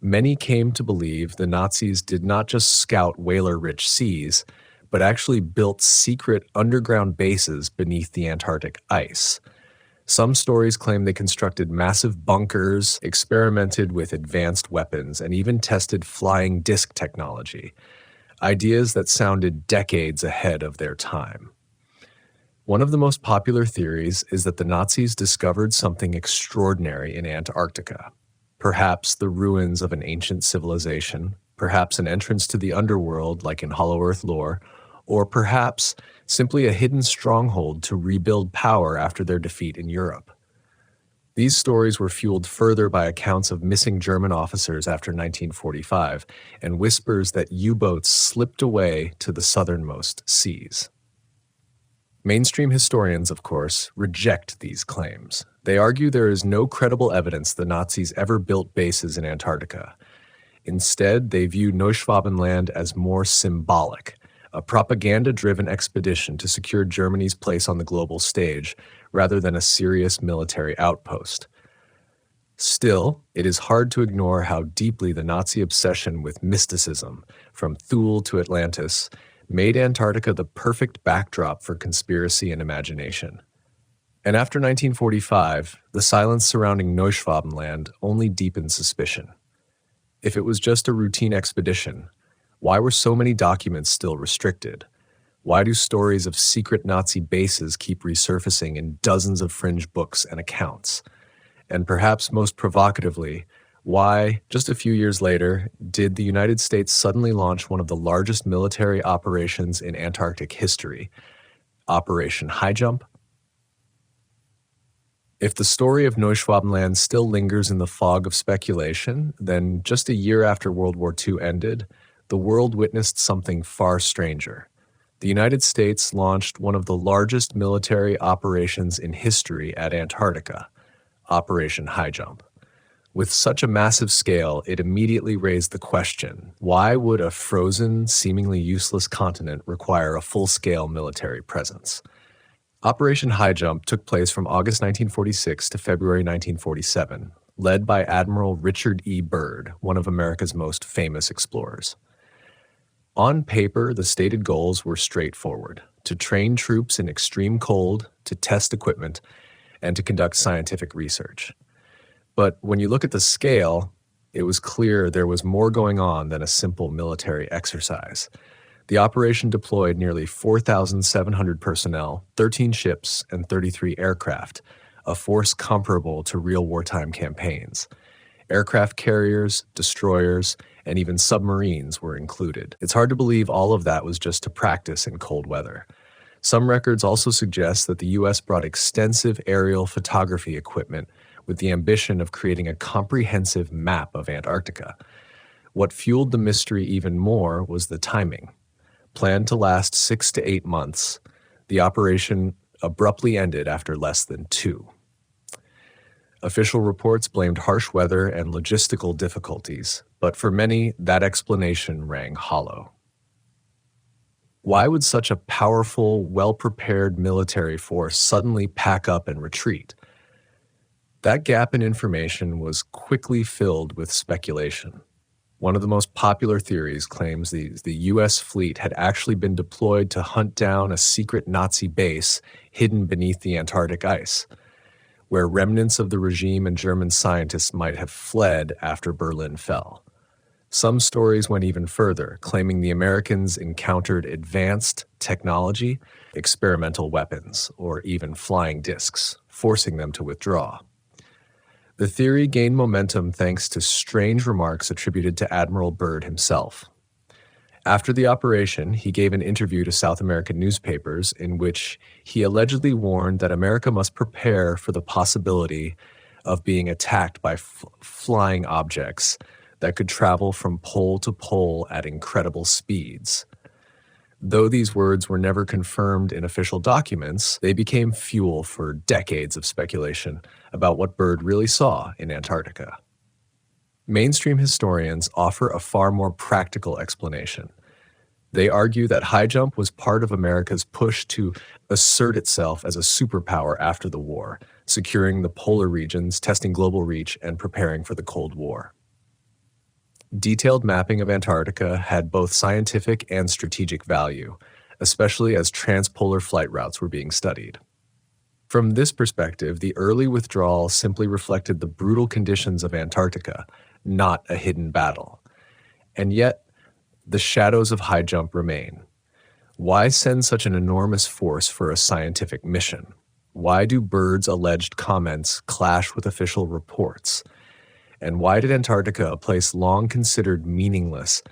Many came to believe the Nazis did not just scout whaler-rich seas, but actually built secret underground bases beneath the Antarctic ice. Some stories claim they constructed massive bunkers, experimented with advanced weapons, and even tested flying disc technology, ideas that sounded decades ahead of their time. One of the most popular theories is that the Nazis discovered something extraordinary in Antarctica. Perhaps the ruins of an ancient civilization, perhaps an entrance to the underworld like in Hollow Earth lore, or perhaps simply a hidden stronghold to rebuild power after their defeat in Europe. These stories were fueled further by accounts of missing German officers after 1945 and whispers that U-boats slipped away to the southernmost seas. Mainstream historians, of course, reject these claims. They argue there is no credible evidence the Nazis ever built bases in Antarctica. Instead, they view Neuschwabenland as more symbolic, a propaganda-driven expedition to secure Germany's place on the global stage, rather than a serious military outpost. Still, it is hard to ignore how deeply the Nazi obsession with mysticism, from Thule to Atlantis, made Antarctica the perfect backdrop for conspiracy and imagination. And after 1945, the silence surrounding Neuschwabenland only deepened suspicion. If it was just a routine expedition, why were so many documents still restricted? Why do stories of secret Nazi bases keep resurfacing in dozens of fringe books and accounts? And perhaps most provocatively, why, just a few years later, did the United States suddenly launch one of the largest military operations in Antarctic history, Operation High Jump? If the story of Neuschwabenland still lingers in the fog of speculation, then just a year after World War II ended, the world witnessed something far stranger. The United States launched one of the largest military operations in history at Antarctica, Operation High Jump. With such a massive scale, it immediately raised the question, why would a frozen, seemingly useless continent require a full-scale military presence? Operation High Jump took place from August 1946 to February 1947, led by Admiral Richard E. Byrd, one of America's most famous explorers. On paper, the stated goals were straightforward: to train troops in extreme cold, to test equipment, and to conduct scientific research. But when you look at the scale, it was clear there was more going on than a simple military exercise. The operation deployed nearly 4,700 personnel, 13 ships, and 33 aircraft, a force comparable to real wartime campaigns. Aircraft carriers, destroyers, and even submarines were included. It's hard to believe all of that was just to practice in cold weather. Some records also suggest that the U.S. brought extensive aerial photography equipment with the ambition of creating a comprehensive map of Antarctica. What fueled the mystery even more was the timing. Planned to last 6 to 8 months, the operation abruptly ended after less than 2. Official reports blamed harsh weather and logistical difficulties, but for many, that explanation rang hollow. Why would such a powerful, well-prepared military force suddenly pack up and retreat? That gap in information was quickly filled with speculation. One of the most popular theories claims the U.S. fleet had actually been deployed to hunt down a secret Nazi base hidden beneath the Antarctic ice, where remnants of the regime and German scientists might have fled after Berlin fell. Some stories went even further, claiming the Americans encountered advanced technology, experimental weapons, or even flying discs, forcing them to withdraw. The theory gained momentum thanks to strange remarks attributed to Admiral Byrd himself. After the operation, he gave an interview to South American newspapers in which he allegedly warned that America must prepare for the possibility of being attacked by flying objects that could travel from pole to pole at incredible speeds. Though these words were never confirmed in official documents, they became fuel for decades of speculation about what Byrd really saw in Antarctica. Mainstream historians offer a far more practical explanation. They argue that high jump was part of America's push to assert itself as a superpower after the war, securing the polar regions, testing global reach, and preparing for the Cold War. Detailed mapping of Antarctica had both scientific and strategic value, especially as transpolar flight routes were being studied. From this perspective, the early withdrawal simply reflected the brutal conditions of Antarctica, not a hidden battle. And yet, the shadows of high jump remain. Why send such an enormous force for a scientific mission? Why do Byrd's alleged comments clash with official reports? And why did Antarctica, a place long considered meaningless,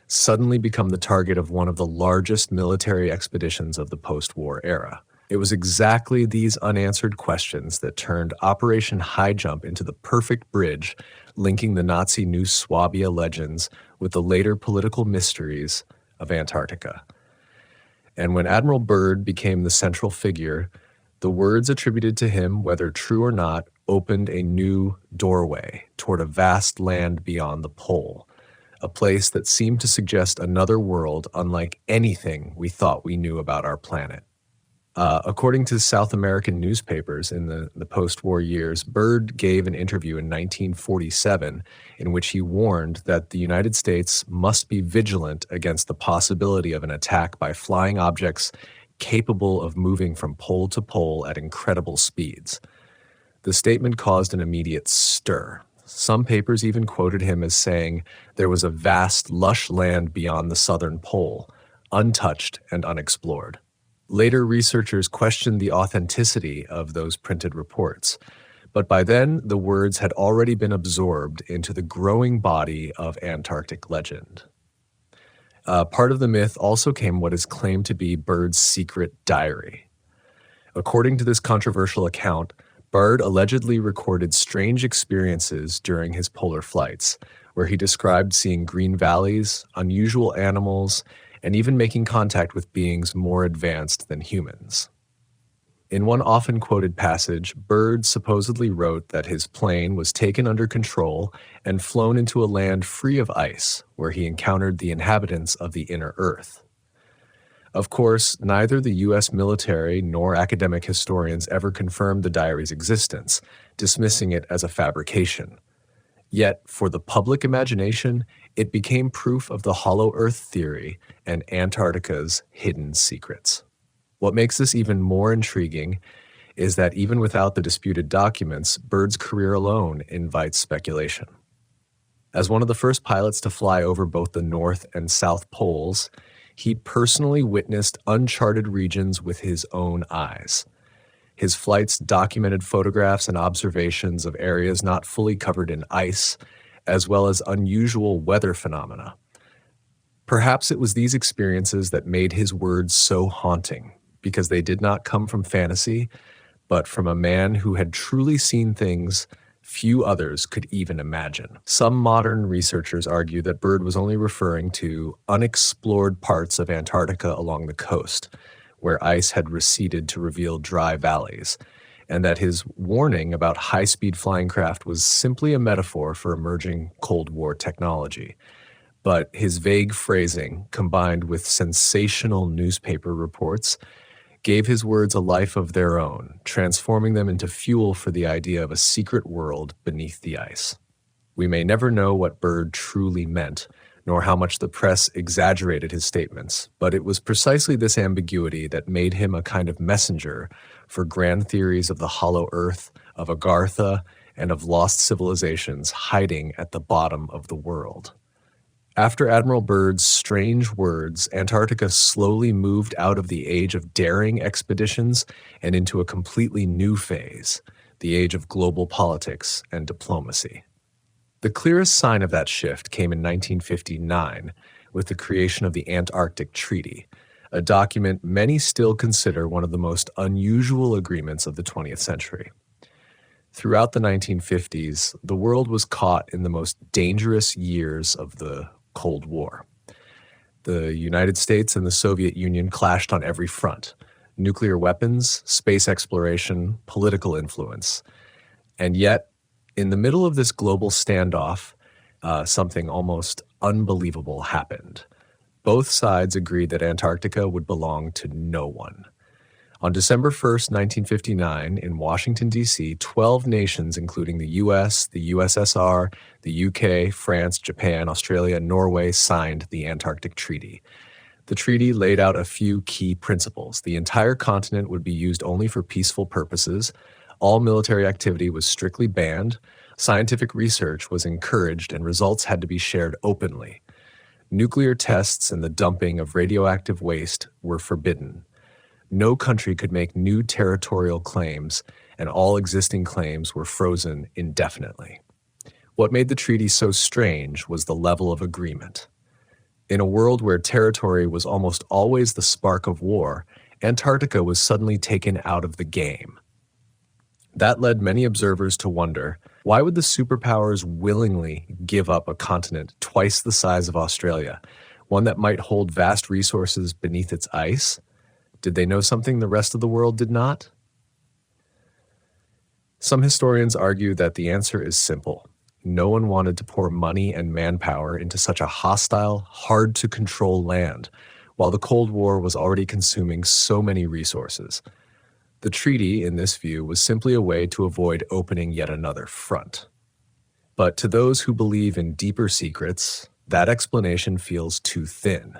suddenly become the target of one of the largest military expeditions of the post-war era? It was exactly these unanswered questions that turned Operation High Jump into the perfect bridge linking the Nazi New Swabia legends with the later political mysteries of Antarctica. And when Admiral Byrd became the central figure, the words attributed to him, whether true or not, opened a new doorway toward a vast land beyond the pole, a place that seemed to suggest another world unlike anything we thought we knew about our planet. According to South American newspapers in the post-war years, Byrd gave an interview in 1947 in which he warned that the United States must be vigilant against the possibility of an attack by flying objects capable of moving from pole to pole at incredible speeds. The statement caused an immediate stir. Some papers even quoted him as saying there was a vast, lush land beyond the southern pole, untouched and unexplored. Later, researchers questioned the authenticity of those printed reports, but by then, the words had already been absorbed into the growing body of Antarctic legend. Part of the myth also came what is claimed to be Byrd's secret diary. According to this controversial account, Byrd allegedly recorded strange experiences during his polar flights, where he described seeing green valleys, unusual animals, and even making contact with beings more advanced than humans. In one often quoted passage, Byrd supposedly wrote that his plane was taken under control and flown into a land free of ice, where he encountered the inhabitants of the inner Earth. Of course, neither the U.S. military nor academic historians ever confirmed the diary's existence, dismissing it as a fabrication. Yet, for the public imagination, it became proof of the hollow Earth theory and Antarctica's hidden secrets. What makes this even more intriguing is that even without the disputed documents, Byrd's career alone invites speculation. As one of the first pilots to fly over both the North and South Poles, he personally witnessed uncharted regions with his own eyes. His flights documented photographs and observations of areas not fully covered in ice, as well as unusual weather phenomena. Perhaps it was these experiences that made his words so haunting, because they did not come from fantasy, but from a man who had truly seen things few others could even imagine. Some modern researchers argue that Byrd was only referring to unexplored parts of Antarctica along the coast, where ice had receded to reveal dry valleys, and that his warning about high-speed flying craft was simply a metaphor for emerging Cold War technology. But his vague phrasing, combined with sensational newspaper reports, gave his words a life of their own, transforming them into fuel for the idea of a secret world beneath the ice. We may never know what Byrd truly meant, nor how much the press exaggerated his statements, but it was precisely this ambiguity that made him a kind of messenger for grand theories of the hollow earth, of Agartha, and of lost civilizations hiding at the bottom of the world. After Admiral Byrd's strange words, Antarctica slowly moved out of the age of daring expeditions and into a completely new phase, the age of global politics and diplomacy. The clearest sign of that shift came in 1959 with the creation of the Antarctic Treaty, a document many still consider one of the most unusual agreements of the 20th century. Throughout the 1950s, the world was caught in the most dangerous years of the Cold War. The United States and the Soviet Union clashed on every front: nuclear weapons, space exploration, political influence. And yet, in the middle of this global standoff, something almost unbelievable happened. Both sides agreed that Antarctica would belong to no one. On December 1st, 1959, in Washington, D.C., 12 nations, including the U.S., the USSR, the U.K., France, Japan, Australia, and Norway, signed the Antarctic Treaty. The treaty laid out a few key principles. The entire continent would be used only for peaceful purposes. All military activity was strictly banned. Scientific research was encouraged, and results had to be shared openly. Nuclear tests and the dumping of radioactive waste were forbidden. No country could make new territorial claims, and all existing claims were frozen indefinitely. What made the treaty so strange was the level of agreement. In a world where territory was almost always the spark of war, Antarctica was suddenly taken out of the game. That led many observers to wonder, why would the superpowers willingly give up a continent twice the size of Australia, one that might hold vast resources beneath its ice? Did they know something the rest of the world did not? Some historians argue that the answer is simple. No one wanted to pour money and manpower into such a hostile, hard-to-control land, while the Cold War was already consuming so many resources. The treaty, in this view, was simply a way to avoid opening yet another front. But to those who believe in deeper secrets, that explanation feels too thin.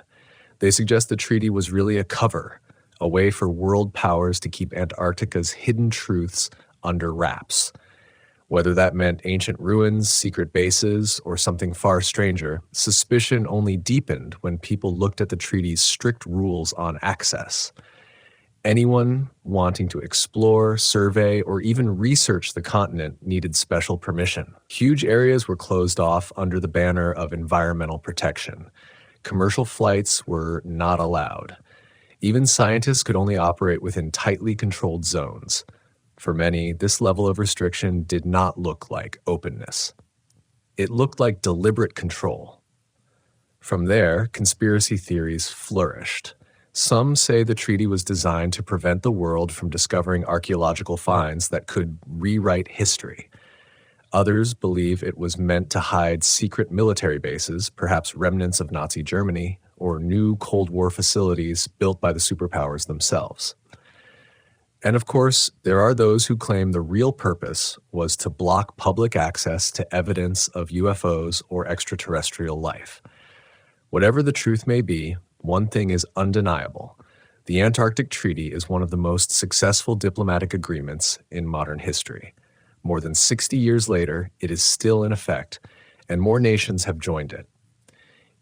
They suggest the treaty was really a cover, a way for world powers to keep Antarctica's hidden truths under wraps. Whether that meant ancient ruins, secret bases, or something far stranger, suspicion only deepened when people looked at the treaty's strict rules on access. Anyone wanting to explore, survey, or even research the continent needed special permission. Huge areas were closed off under the banner of environmental protection. Commercial flights were not allowed. Even scientists could only operate within tightly controlled zones. For many, this level of restriction did not look like openness. It looked like deliberate control. From there, conspiracy theories flourished. Some say the treaty was designed to prevent the world from discovering archaeological finds that could rewrite history. Others believe it was meant to hide secret military bases, perhaps remnants of Nazi Germany, or new Cold War facilities built by the superpowers themselves. And of course, there are those who claim the real purpose was to block public access to evidence of UFOs or extraterrestrial life. Whatever the truth may be, one thing is undeniable. The Antarctic Treaty is one of the most successful diplomatic agreements in modern history. More than 60 years later, it is still in effect, and more nations have joined it.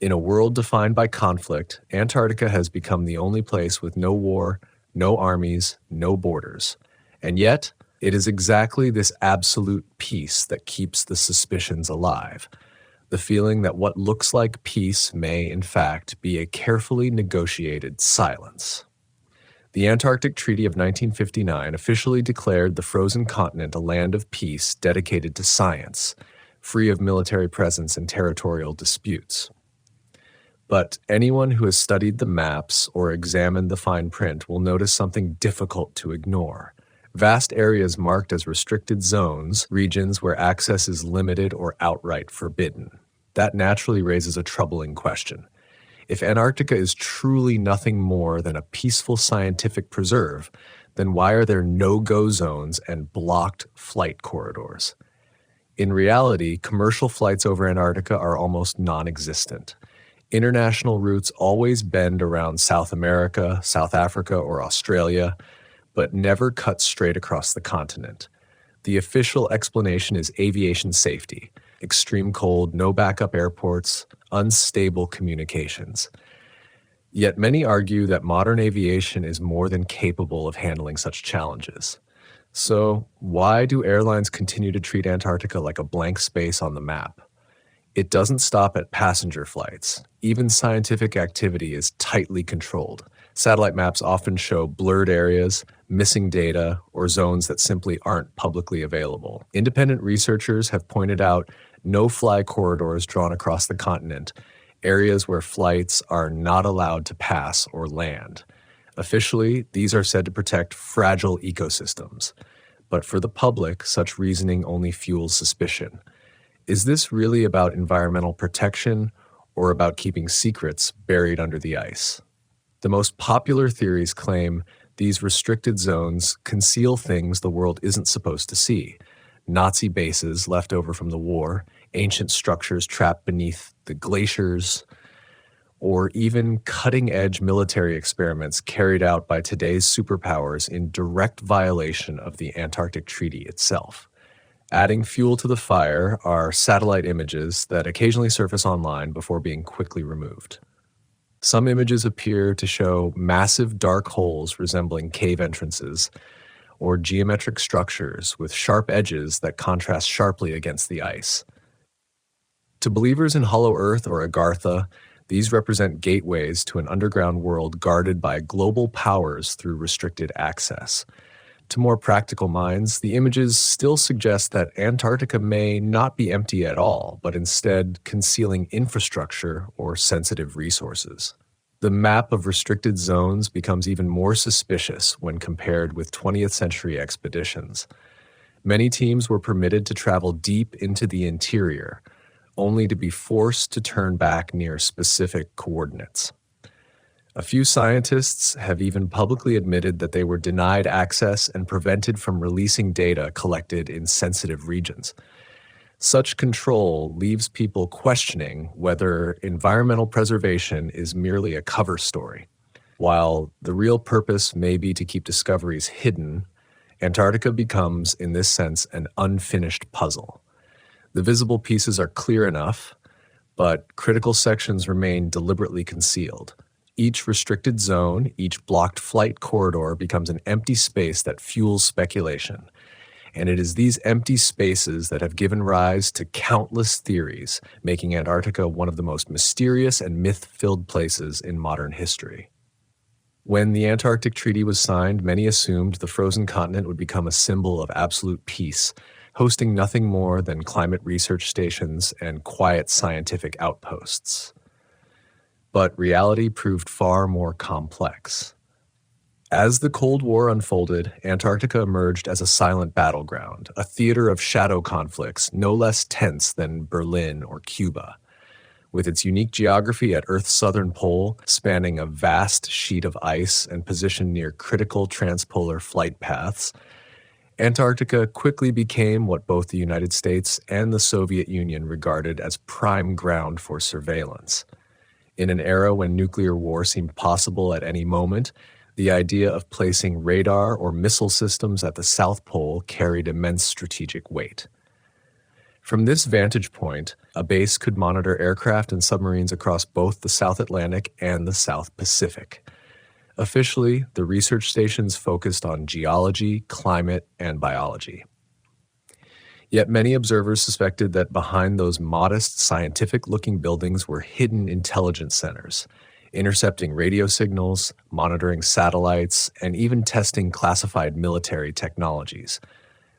In a world defined by conflict, Antarctica has become the only place with no war, no armies, no borders. And yet, it is exactly this absolute peace that keeps the suspicions alive. The feeling that what looks like peace may, in fact, be a carefully negotiated silence. The Antarctic Treaty of 1959 officially declared the frozen continent a land of peace dedicated to science, free of military presence and territorial disputes. But anyone who has studied the maps or examined the fine print will notice something difficult to ignore. Vast areas marked as restricted zones, regions where access is limited or outright forbidden. That naturally raises a troubling question. If Antarctica is truly nothing more than a peaceful scientific preserve, then why are there no-go zones and blocked flight corridors? In reality, commercial flights over Antarctica are almost non-existent. International routes always bend around South America, South Africa, or Australia, but never cut straight across the continent. The official explanation is aviation safety, extreme cold, no backup airports, unstable communications. Yet many argue that modern aviation is more than capable of handling such challenges. So, why do airlines continue to treat Antarctica like a blank space on the map? It doesn't stop at passenger flights. Even scientific activity is tightly controlled. Satellite maps often show blurred areas, missing data, or zones that simply aren't publicly available. Independent researchers have pointed out no-fly corridors drawn across the continent, areas where flights are not allowed to pass or land. Officially, these are said to protect fragile ecosystems. But for the public, such reasoning only fuels suspicion. Is this really about environmental protection or about keeping secrets buried under the ice? The most popular theories claim these restricted zones conceal things the world isn't supposed to see. Nazi bases left over from the war, ancient structures trapped beneath the glaciers, or even cutting-edge military experiments carried out by today's superpowers in direct violation of the Antarctic Treaty itself. Adding fuel to the fire are satellite images that occasionally surface online before being quickly removed. Some images appear to show massive dark holes resembling cave entrances, or geometric structures with sharp edges that contrast sharply against the ice. To believers in Hollow Earth or Agartha, these represent gateways to an underground world guarded by global powers through restricted access. To more practical minds, the images still suggest that Antarctica may not be empty at all, but instead concealing infrastructure or sensitive resources. The map of restricted zones becomes even more suspicious when compared with 20th century expeditions. Many teams were permitted to travel deep into the interior, only to be forced to turn back near specific coordinates. A few scientists have even publicly admitted that they were denied access and prevented from releasing data collected in sensitive regions. Such control leaves people questioning whether environmental preservation is merely a cover story. While the real purpose may be to keep discoveries hidden, Antarctica becomes, in this sense, an unfinished puzzle. The visible pieces are clear enough, but critical sections remain deliberately concealed. Each restricted zone, each blocked flight corridor becomes an empty space that fuels speculation. And it is these empty spaces that have given rise to countless theories, making Antarctica one of the most mysterious and myth-filled places in modern history. When the Antarctic Treaty was signed, many assumed the frozen continent would become a symbol of absolute peace, hosting nothing more than climate research stations and quiet scientific outposts. But reality proved far more complex. As the Cold War unfolded, Antarctica emerged as a silent battleground, a theater of shadow conflicts no less tense than Berlin or Cuba. With its unique geography at Earth's southern pole, spanning a vast sheet of ice and positioned near critical transpolar flight paths, Antarctica quickly became what both the United States and the Soviet Union regarded as prime ground for surveillance. In an era when nuclear war seemed possible at any moment, the idea of placing radar or missile systems at the South Pole carried immense strategic weight. From this vantage point, a base could monitor aircraft and submarines across both the South Atlantic and the South Pacific. Officially, the research stations focused on geology, climate, and biology. Yet many observers suspected that behind those modest, scientific-looking buildings were hidden intelligence centers, intercepting radio signals, monitoring satellites, and even testing classified military technologies.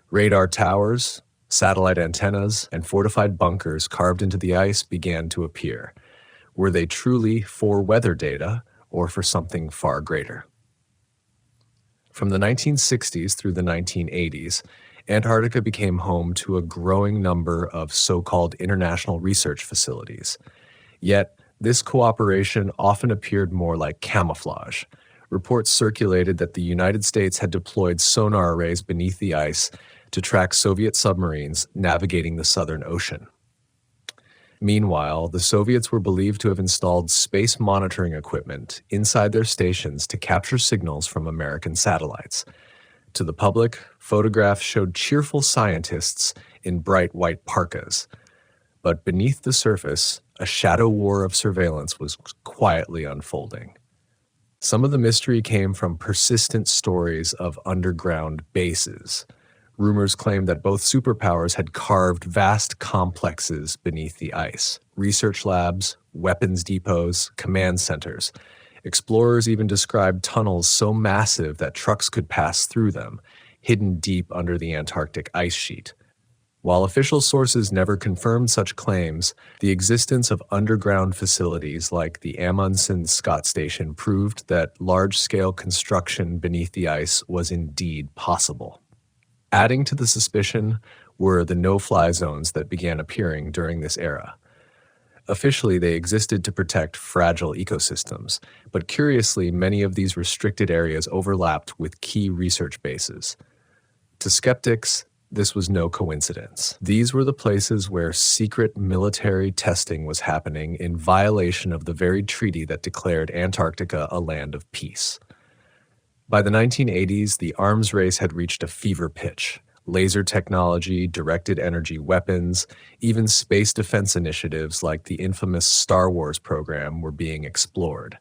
Radar towers, satellite antennas, and fortified bunkers carved into the ice began to appear. Were they truly for weather data or for something far greater? From the 1960s through the 1980s, Antarctica became home to a growing number of so-called international research facilities. Yet, this cooperation often appeared more like camouflage. Reports circulated that the United States had deployed sonar arrays beneath the ice to track Soviet submarines navigating the Southern Ocean. Meanwhile, the Soviets were believed to have installed space monitoring equipment inside their stations to capture signals from American satellites. To the public, photographs showed cheerful scientists in bright white parkas. But beneath the surface, a shadow war of surveillance was quietly unfolding. Some of the mystery came from persistent stories of underground bases. Rumors claimed that both superpowers had carved vast complexes beneath the ice, research labs, weapons depots, command centers. Explorers even described tunnels so massive that trucks could pass through them, hidden deep under the Antarctic ice sheet. While official sources never confirmed such claims, the existence of underground facilities like the Amundsen Scott Station proved that large-scale construction beneath the ice was indeed possible. Adding to the suspicion were the no-fly zones that began appearing during this era. Officially, they existed to protect fragile ecosystems, but curiously, many of these restricted areas overlapped with key research bases. To skeptics, this was no coincidence. These were the places where secret military testing was happening in violation of the very treaty that declared Antarctica a land of peace. By the 1980s, the arms race had reached a fever pitch. Laser technology, directed energy weapons, even space defense initiatives like the infamous Star Wars program were being explored.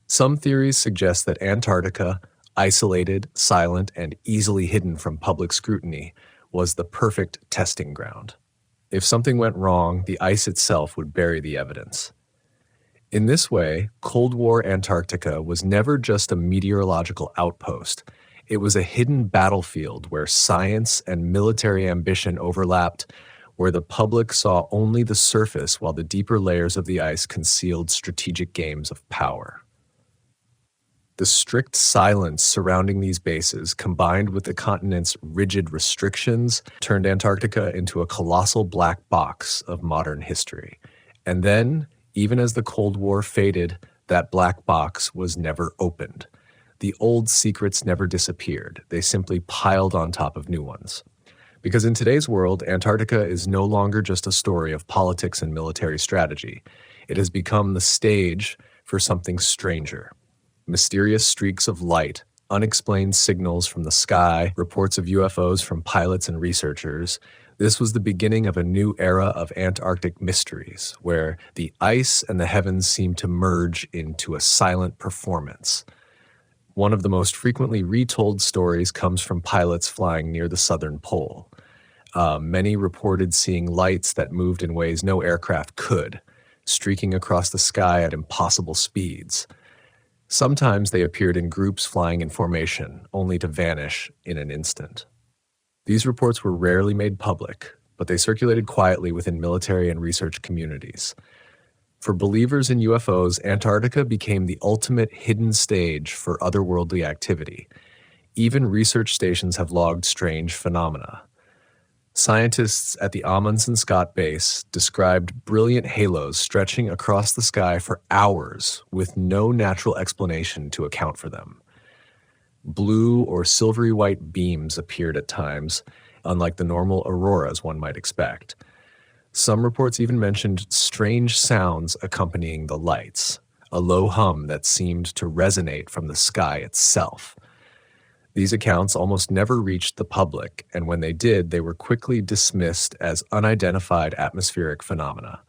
Some theories suggest that Antarctica, isolated, silent, and easily hidden from public scrutiny, was the perfect testing ground. If something went wrong, the ice itself would bury the evidence. In this way, Cold War Antarctica was never just a meteorological outpost. It was a hidden battlefield where science and military ambition overlapped, where the public saw only the surface while the deeper layers of the ice concealed strategic games of power. The strict silence surrounding these bases, combined with the continent's rigid restrictions, turned Antarctica into a colossal black box of modern history. And then, even as the Cold War faded, that black box was never opened. The old secrets never disappeared. They simply piled on top of new ones. Because in today's world, Antarctica is no longer just a story of politics and military strategy. It has become the stage for something stranger. Mysterious streaks of light, unexplained signals from the sky, reports of UFOs from pilots and researchers. This was the beginning of a new era of Antarctic mysteries, where the ice and the heavens seemed to merge into a silent performance. One of the most frequently retold stories comes from pilots flying near the southern pole. Many reported seeing lights that moved in ways no aircraft could, streaking across the sky at impossible speeds. Sometimes they appeared in groups flying in formation, only to vanish in an instant. These reports were rarely made public, but they circulated quietly within military and research communities. For believers in UFOs, Antarctica became the ultimate hidden stage for otherworldly activity. Even research stations have logged strange phenomena. Scientists at the Amundsen Scott base described brilliant halos stretching across the sky for hours with no natural explanation to account for them. Blue or silvery white beams appeared at times, unlike the normal auroras one might expect. Some reports even mentioned strange sounds accompanying the lights, a low hum that seemed to resonate from the sky itself. These accounts almost never reached the public, and when they did, they were quickly dismissed as unidentified atmospheric phenomena.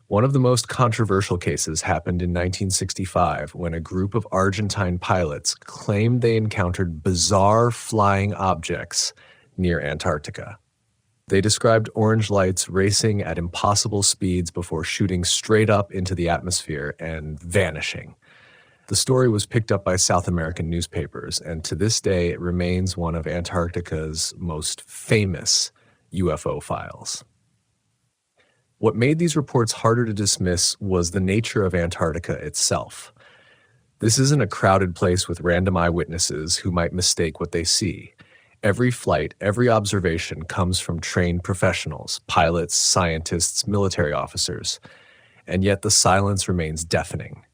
One of the most controversial cases happened in 1965 when a group of Argentine pilots claimed they encountered bizarre flying objects near Antarctica. They described orange lights racing at impossible speeds before shooting straight up into the atmosphere and vanishing. The story was picked up by South American newspapers, and to this day it remains one of Antarctica's most famous UFO files. What made these reports harder to dismiss was the nature of Antarctica itself. This isn't a crowded place with random eyewitnesses who might mistake what they see. Every flight, every observation comes from trained professionals, pilots, scientists, military officers, and yet the silence remains deafening.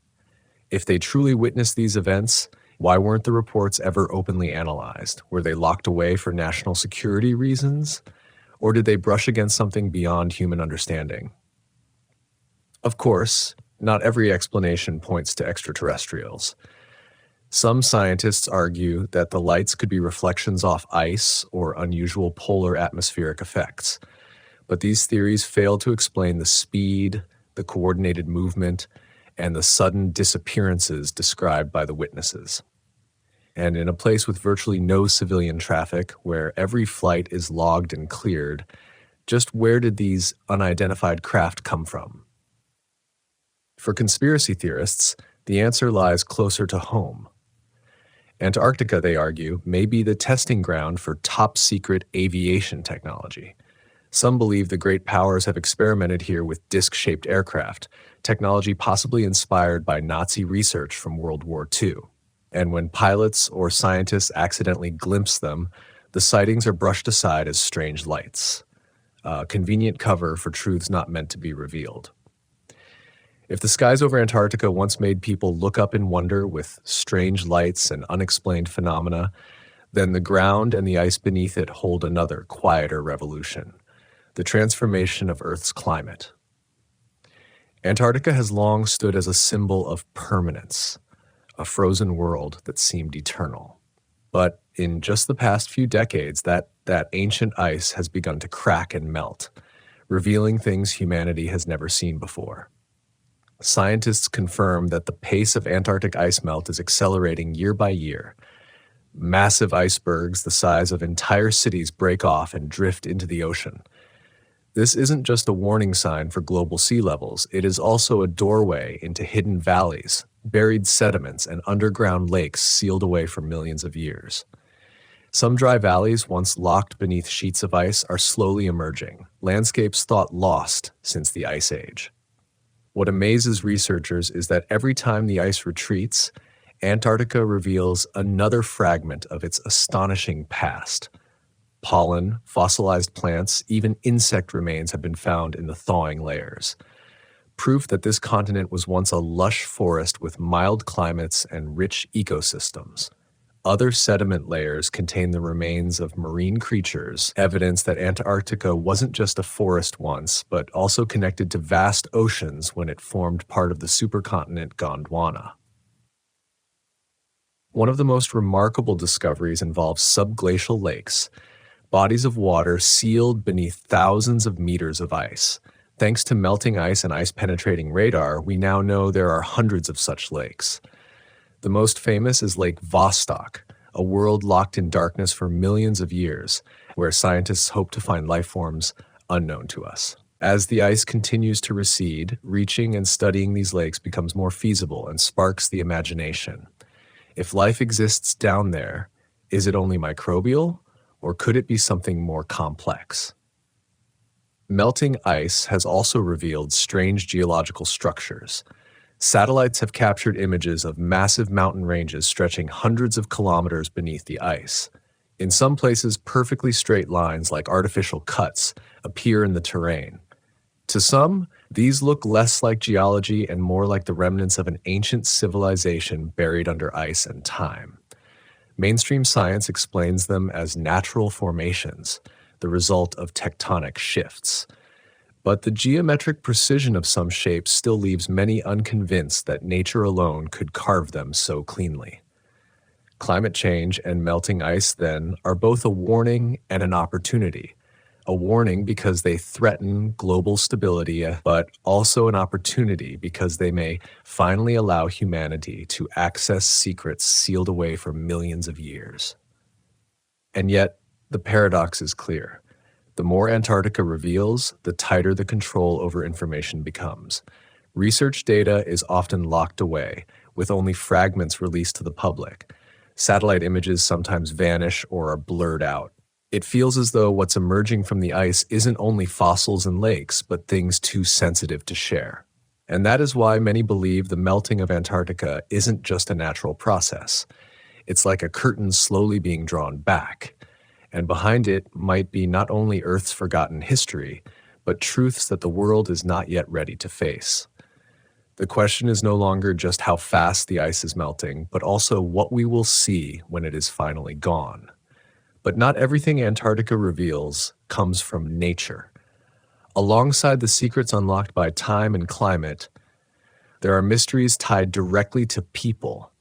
If they truly witnessed these events, Why weren't the reports ever openly analyzed? Were they locked away for national security reasons? Or did they brush against something beyond human understanding? Of course, not every explanation points to extraterrestrials. Some scientists argue that the lights could be reflections off ice or unusual polar atmospheric effects, but these theories fail to explain the speed, the coordinated movement, and the sudden disappearances described by the witnesses. And in a place with virtually no civilian traffic, where every flight is logged and cleared, just where did these unidentified craft come from? For conspiracy theorists, the answer lies closer to home. Antarctica, they argue, may be the testing ground for top-secret aviation technology. Some believe the great powers have experimented here with disc-shaped aircraft, technology possibly inspired by Nazi research from World War II. And when pilots or scientists accidentally glimpse them, the sightings are brushed aside as strange lights, a convenient cover for truths not meant to be revealed. If the skies over Antarctica once made people look up in wonder with strange lights and unexplained phenomena, then the ground and the ice beneath it hold another, quieter revolution: the transformation of Earth's climate. Antarctica has long stood as a symbol of permanence, a frozen world that seemed eternal. But in just the past few decades, that ancient ice has begun to crack and melt, revealing things humanity has never seen before. Scientists confirm that the pace of Antarctic ice melt is accelerating year by year. Massive icebergs the size of entire cities break off and drift into the ocean. This isn't just a warning sign for global sea levels, it is also a doorway into hidden valleys, buried sediments, and underground lakes sealed away for millions of years. Some dry valleys, once locked beneath sheets of ice, are slowly emerging, landscapes thought lost since the Ice Age. What amazes researchers is that every time the ice retreats, Antarctica reveals another fragment of its astonishing past. Pollen, fossilized plants, even insect remains have been found in the thawing layers. Proof that this continent was once a lush forest with mild climates and rich ecosystems. Other sediment layers contain the remains of marine creatures, evidence that Antarctica wasn't just a forest once, but also connected to vast oceans when it formed part of the supercontinent Gondwana. One of the most remarkable discoveries involves subglacial lakes, bodies of water sealed beneath thousands of meters of ice. Thanks to melting ice and ice-penetrating radar, we now know there are hundreds of such lakes. The most famous is Lake Vostok, a world locked in darkness for millions of years, where scientists hope to find life forms unknown to us. As the ice continues to recede, reaching and studying these lakes becomes more feasible and sparks the imagination. If life exists down there, is it only microbial, or could it be something more complex? Melting ice has also revealed strange geological structures. Satellites have captured images of massive mountain ranges stretching hundreds of kilometers beneath the ice. In some places, perfectly straight lines like artificial cuts appear in the terrain. To some, these look less like geology and more like the remnants of an ancient civilization buried under ice and time. Mainstream science explains them as natural formations, the result of tectonic shifts. But the geometric precision of some shapes still leaves many unconvinced that nature alone could carve them so cleanly. Climate change and melting ice, then, are both a warning and an opportunity. A warning because they threaten global stability, but also an opportunity because they may finally allow humanity to access secrets sealed away for millions of years. And yet, the paradox is clear. The more Antarctica reveals, the tighter the control over information becomes. Research data is often locked away, with only fragments released to the public. Satellite images sometimes vanish or are blurred out. It feels as though what's emerging from the ice isn't only fossils and lakes, but things too sensitive to share. And that is why many believe the melting of Antarctica isn't just a natural process. It's like a curtain slowly being drawn back. And behind it might be not only Earth's forgotten history, but truths that the world is not yet ready to face. The question is no longer just how fast the ice is melting, but also what we will see when it is finally gone. But not everything Antarctica reveals comes from nature. Alongside the secrets unlocked by time and climate, there are mysteries tied directly to people,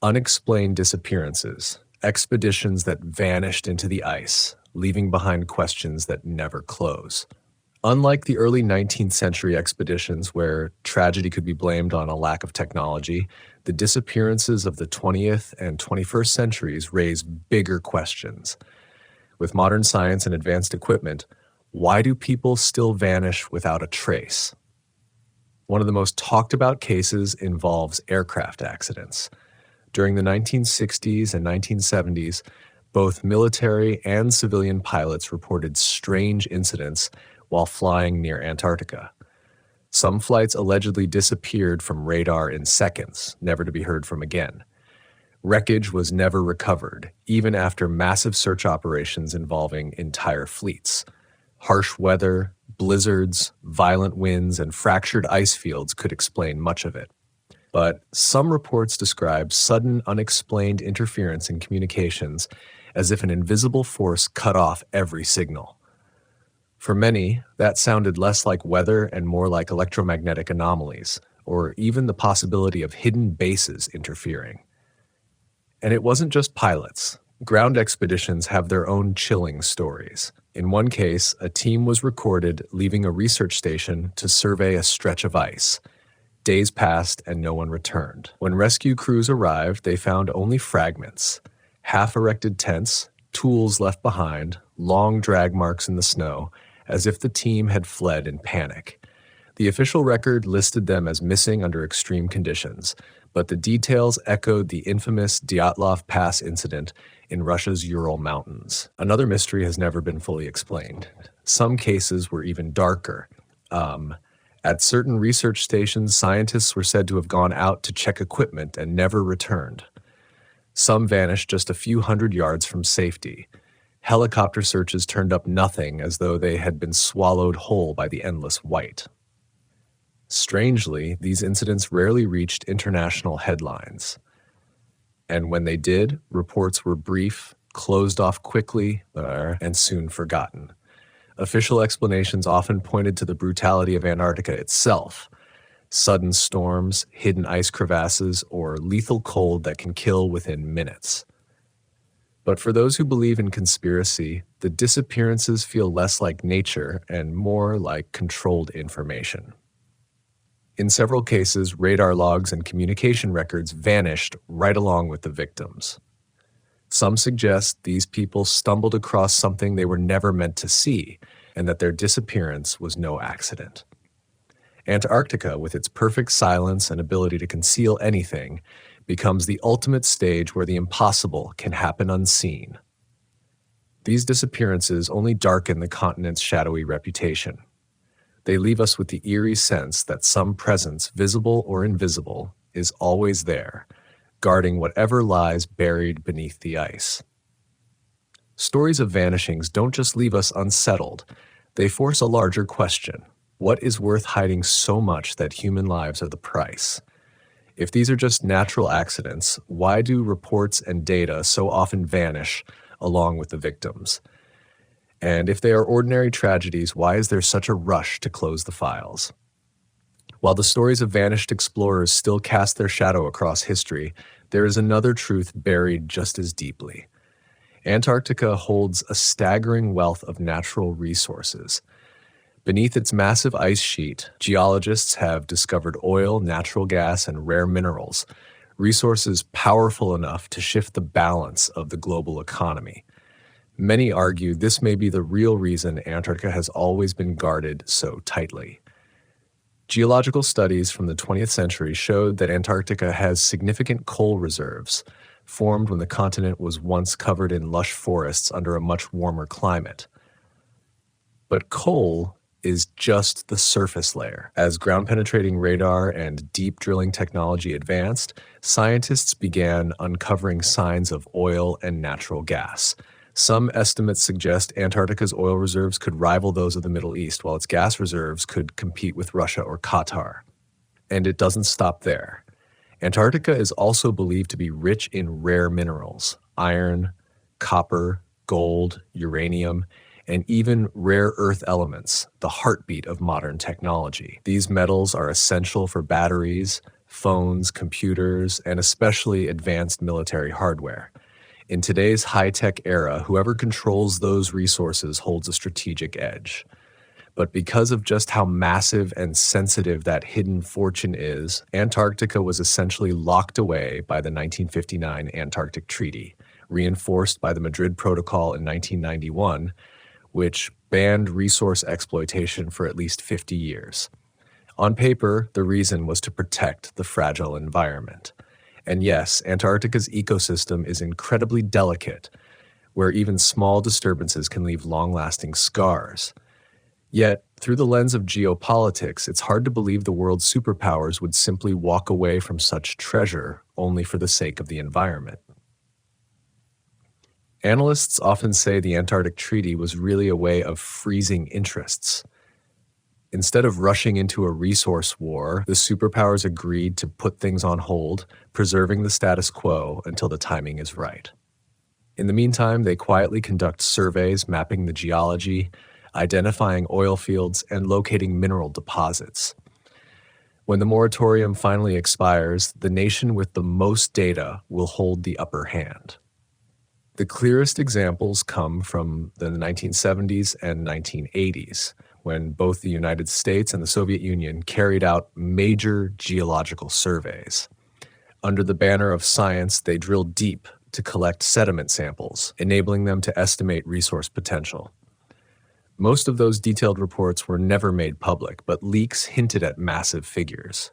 unexplained disappearances, expeditions that vanished into the ice, leaving behind questions that never close. Unlike the early 19th century expeditions where tragedy could be blamed on a lack of technology, the disappearances of the 20th and 21st centuries raise bigger questions. With modern science and advanced equipment, why do people still vanish without a trace? One of the most talked about cases involves aircraft accidents. During the 1960s and 1970s, both military and civilian pilots reported strange incidents while flying near Antarctica. Some flights allegedly disappeared from radar in seconds, never to be heard from again. Wreckage was never recovered, even after massive search operations involving entire fleets. Harsh weather, blizzards, violent winds, and fractured ice fields could explain much of it. But some reports describe sudden, unexplained interference in communications as if an invisible force cut off every signal. For many, that sounded less like weather and more like electromagnetic anomalies, or even the possibility of hidden bases interfering. And it wasn't just pilots. Ground expeditions have their own chilling stories. In one case, a team was recorded leaving a research station to survey a stretch of ice. Days passed and no one returned. When rescue crews arrived, they found only fragments, half-erected tents, tools left behind, long drag marks in the snow, as if the team had fled in panic. The official record listed them as missing under extreme conditions, but the details echoed the infamous Dyatlov Pass incident in Russia's Ural Mountains. Another mystery has never been fully explained. Some cases were even darker. At certain research stations, scientists were said to have gone out to check equipment and never returned. Some vanished just a few hundred yards from safety. Helicopter searches turned up nothing, as though they had been swallowed whole by the endless white. Strangely, these incidents rarely reached international headlines. And when they did, reports were brief, closed off quickly, and soon forgotten. Official explanations often pointed to the brutality of Antarctica itself: sudden storms, hidden ice crevasses, or lethal cold that can kill within minutes. But for those who believe in conspiracy, the disappearances feel less like nature and more like controlled information. In several cases, radar logs and communication records vanished right along with the victims. Some suggest these people stumbled across something they were never meant to see, and that their disappearance was no accident. Antarctica, with its perfect silence and ability to conceal anything, becomes the ultimate stage where the impossible can happen unseen. These disappearances only darken the continent's shadowy reputation. They leave us with the eerie sense that some presence, visible or invisible, is always there, guarding whatever lies buried beneath the ice. Stories of vanishings don't just leave us unsettled, they force a larger question. What is worth hiding so much that human lives are the price? If these are just natural accidents, why do reports and data so often vanish along with the victims? And if they are ordinary tragedies, why is there such a rush to close the files? While the stories of vanished explorers still cast their shadow across history, there is another truth buried just as deeply. Antarctica holds a staggering wealth of natural resources. Beneath its massive ice sheet, geologists have discovered oil, natural gas, and rare minerals, resources powerful enough to shift the balance of the global economy. Many argue this may be the real reason Antarctica has always been guarded so tightly. Geological studies from the 20th century showed that Antarctica has significant coal reserves, formed when the continent was once covered in lush forests under a much warmer climate. But coal is just the surface layer. As ground-penetrating radar and deep drilling technology advanced, scientists began uncovering signs of oil and natural gas. Some estimates suggest Antarctica's oil reserves could rival those of the Middle East, while its gas reserves could compete with Russia or Qatar. And it doesn't stop there. Antarctica is also believed to be rich in rare minerals: iron, copper, gold, uranium, and even rare earth elements, the heartbeat of modern technology. These metals are essential for batteries, phones, computers, and especially advanced military hardware. In today's high-tech era, whoever controls those resources holds a strategic edge. But because of just how massive and sensitive that hidden fortune is, Antarctica was essentially locked away by the 1959 Antarctic Treaty, reinforced by the Madrid Protocol in 1991, which banned resource exploitation for at least 50 years. On paper, the reason was to protect the fragile environment. And yes, Antarctica's ecosystem is incredibly delicate, where even small disturbances can leave long-lasting scars. Yet, through the lens of geopolitics, it's hard to believe the world's superpowers would simply walk away from such treasure only for the sake of the environment. Analysts often say the Antarctic Treaty was really a way of freezing interests. Instead of rushing into a resource war, the superpowers agreed to put things on hold, preserving the status quo until the timing is right. In the meantime, they quietly conduct surveys mapping the geology, identifying oil fields, and locating mineral deposits. When the moratorium finally expires, the nation with the most data will hold the upper hand. The clearest examples come from the 1970s and 1980s, when both the United States and the Soviet Union carried out major geological surveys. Under the banner of science, they drilled deep to collect sediment samples, enabling them to estimate resource potential. Most of those detailed reports were never made public, but leaks hinted at massive figures.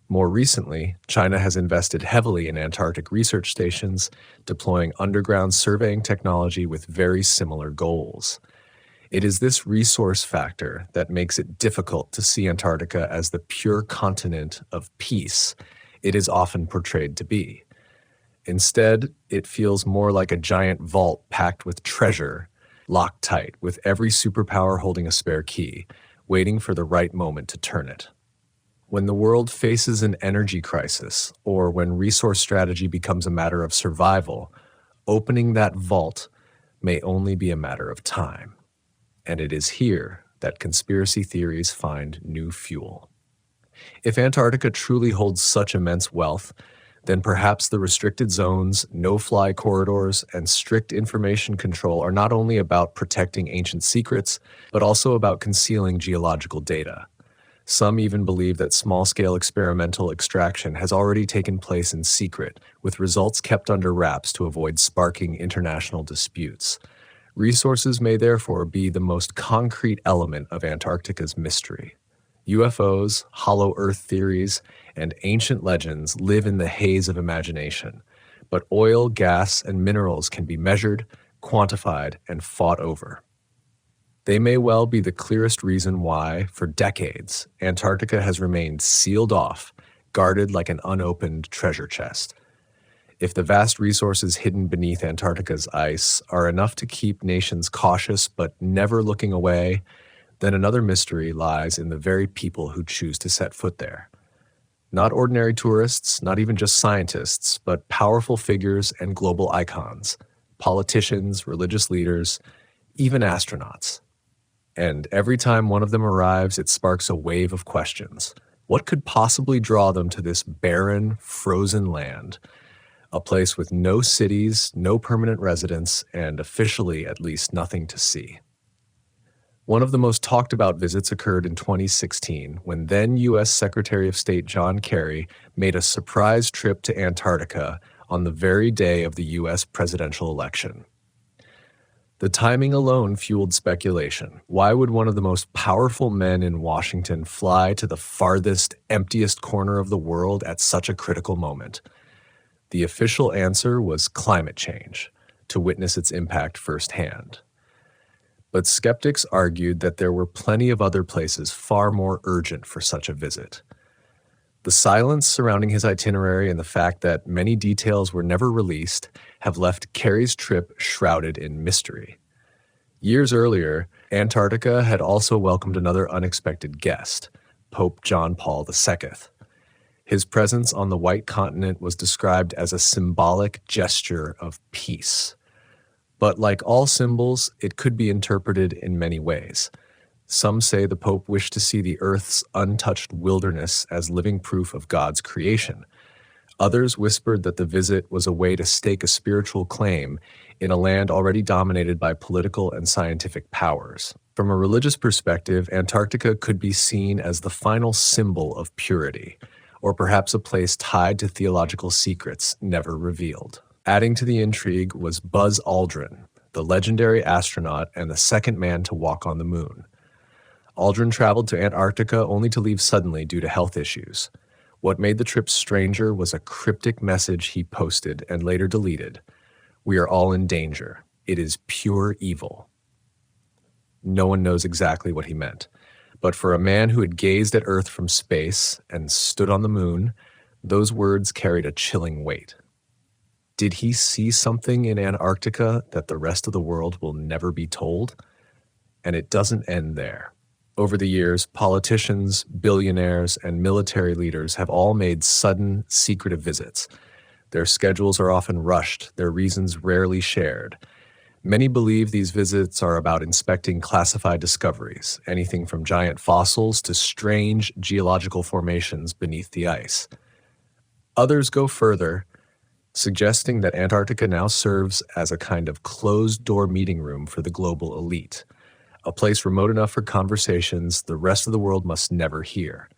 More recently, China has invested heavily in Antarctic research stations, deploying underground surveying technology with very similar goals. It is this resource factor that makes it difficult to see Antarctica as the pure continent of peace it is often portrayed to be. Instead, it feels more like a giant vault packed with treasure, locked tight, with every superpower holding a spare key, waiting for the right moment to turn it. When the world faces an energy crisis, or when resource strategy becomes a matter of survival, opening that vault may only be a matter of time. And it is here that conspiracy theories find new fuel. If Antarctica truly holds such immense wealth, then perhaps the restricted zones, no-fly corridors, and strict information control are not only about protecting ancient secrets, but also about concealing geological data. Some even believe that small-scale experimental extraction has already taken place in secret, with results kept under wraps to avoid sparking international disputes. Resources may therefore be the most concrete element of Antarctica's mystery. UFOs, hollow earth theories, and ancient legends live in the haze of imagination, but oil, gas, and minerals can be measured, quantified, and fought over. They may well be the clearest reason why, for decades, Antarctica has remained sealed off, guarded like an unopened treasure chest. If the vast resources hidden beneath Antarctica's ice are enough to keep nations cautious but never looking away, then another mystery lies in the very people who choose to set foot there. Not ordinary tourists, not even just scientists, but powerful figures and global icons, politicians, religious leaders, even astronauts. And every time one of them arrives, it sparks a wave of questions. What could possibly draw them to this barren, frozen land? A place with no cities, no permanent residents, and officially at least nothing to see. One of the most talked about visits occurred in 2016 when then U.S. Secretary of State John Kerry made a surprise trip to Antarctica on the very day of the U.S. presidential election. The timing alone fueled speculation. Why would one of the most powerful men in Washington fly to the farthest, emptiest corner of the world at such a critical moment? The official answer was climate change, to witness its impact firsthand. But skeptics argued that there were plenty of other places far more urgent for such a visit. The silence surrounding his itinerary and the fact that many details were never released have left Kerry's trip shrouded in mystery. Years earlier, Antarctica had also welcomed another unexpected guest, Pope John Paul II. His presence on the white continent was described as a symbolic gesture of peace. But like all symbols, it could be interpreted in many ways. Some say the Pope wished to see the Earth's untouched wilderness as living proof of God's creation. Others whispered that the visit was a way to stake a spiritual claim in a land already dominated by political and scientific powers. From a religious perspective, Antarctica could be seen as the final symbol of purity, or perhaps a place tied to theological secrets never revealed. Adding to the intrigue was Buzz Aldrin, the legendary astronaut and the second man to walk on the moon. Aldrin traveled to Antarctica only to leave suddenly due to health issues. What made the trip stranger was a cryptic message he posted and later deleted. "We are all in danger. It is pure evil." No one knows exactly what he meant, but for a man who had gazed at Earth from space and stood on the moon, those words carried a chilling weight. Did he see something in Antarctica that the rest of the world will never be told? And it doesn't end there. Over the years, politicians, billionaires, and military leaders have all made sudden, secretive visits. Their schedules are often rushed, their reasons rarely shared. Many believe these visits are about inspecting classified discoveries, anything from giant fossils to strange geological formations beneath the ice. Others go further, suggesting that Antarctica now serves as a kind of closed-door meeting room for the global elite, a place remote enough for conversations the rest of the world must never hear.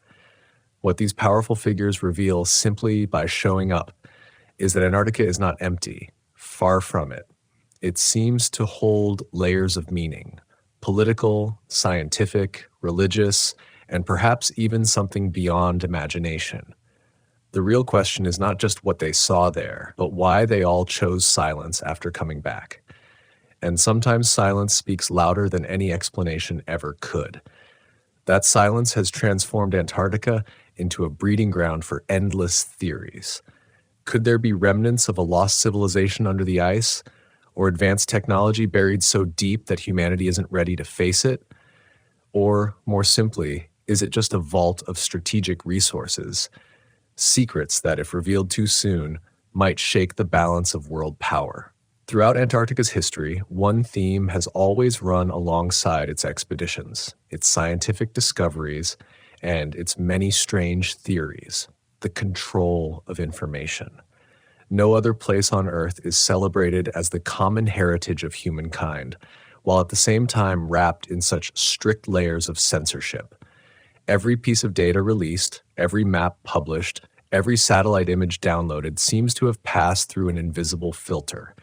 What these powerful figures reveal simply by showing up is that Antarctica is not empty, far from it. It seems to hold layers of meaning, political, scientific, religious, and perhaps even something beyond imagination. The real question is not just what they saw there, but why they all chose silence after coming back. And sometimes silence speaks louder than any explanation ever could. That silence has transformed Antarctica into a breeding ground for endless theories. Could there be remnants of a lost civilization under the ice, or advanced technology buried so deep that humanity isn't ready to face it? Or, more simply, is it just a vault of strategic resources, secrets that, if revealed too soon, might shake the balance of world power? Throughout Antarctica's history, one theme has always run alongside its expeditions, its scientific discoveries, and its many strange theories: the control of information. No other place on Earth is celebrated as the common heritage of humankind, while at the same time wrapped in such strict layers of censorship. Every piece of data released, every map published, every satellite image downloaded seems to have passed through an invisible filter.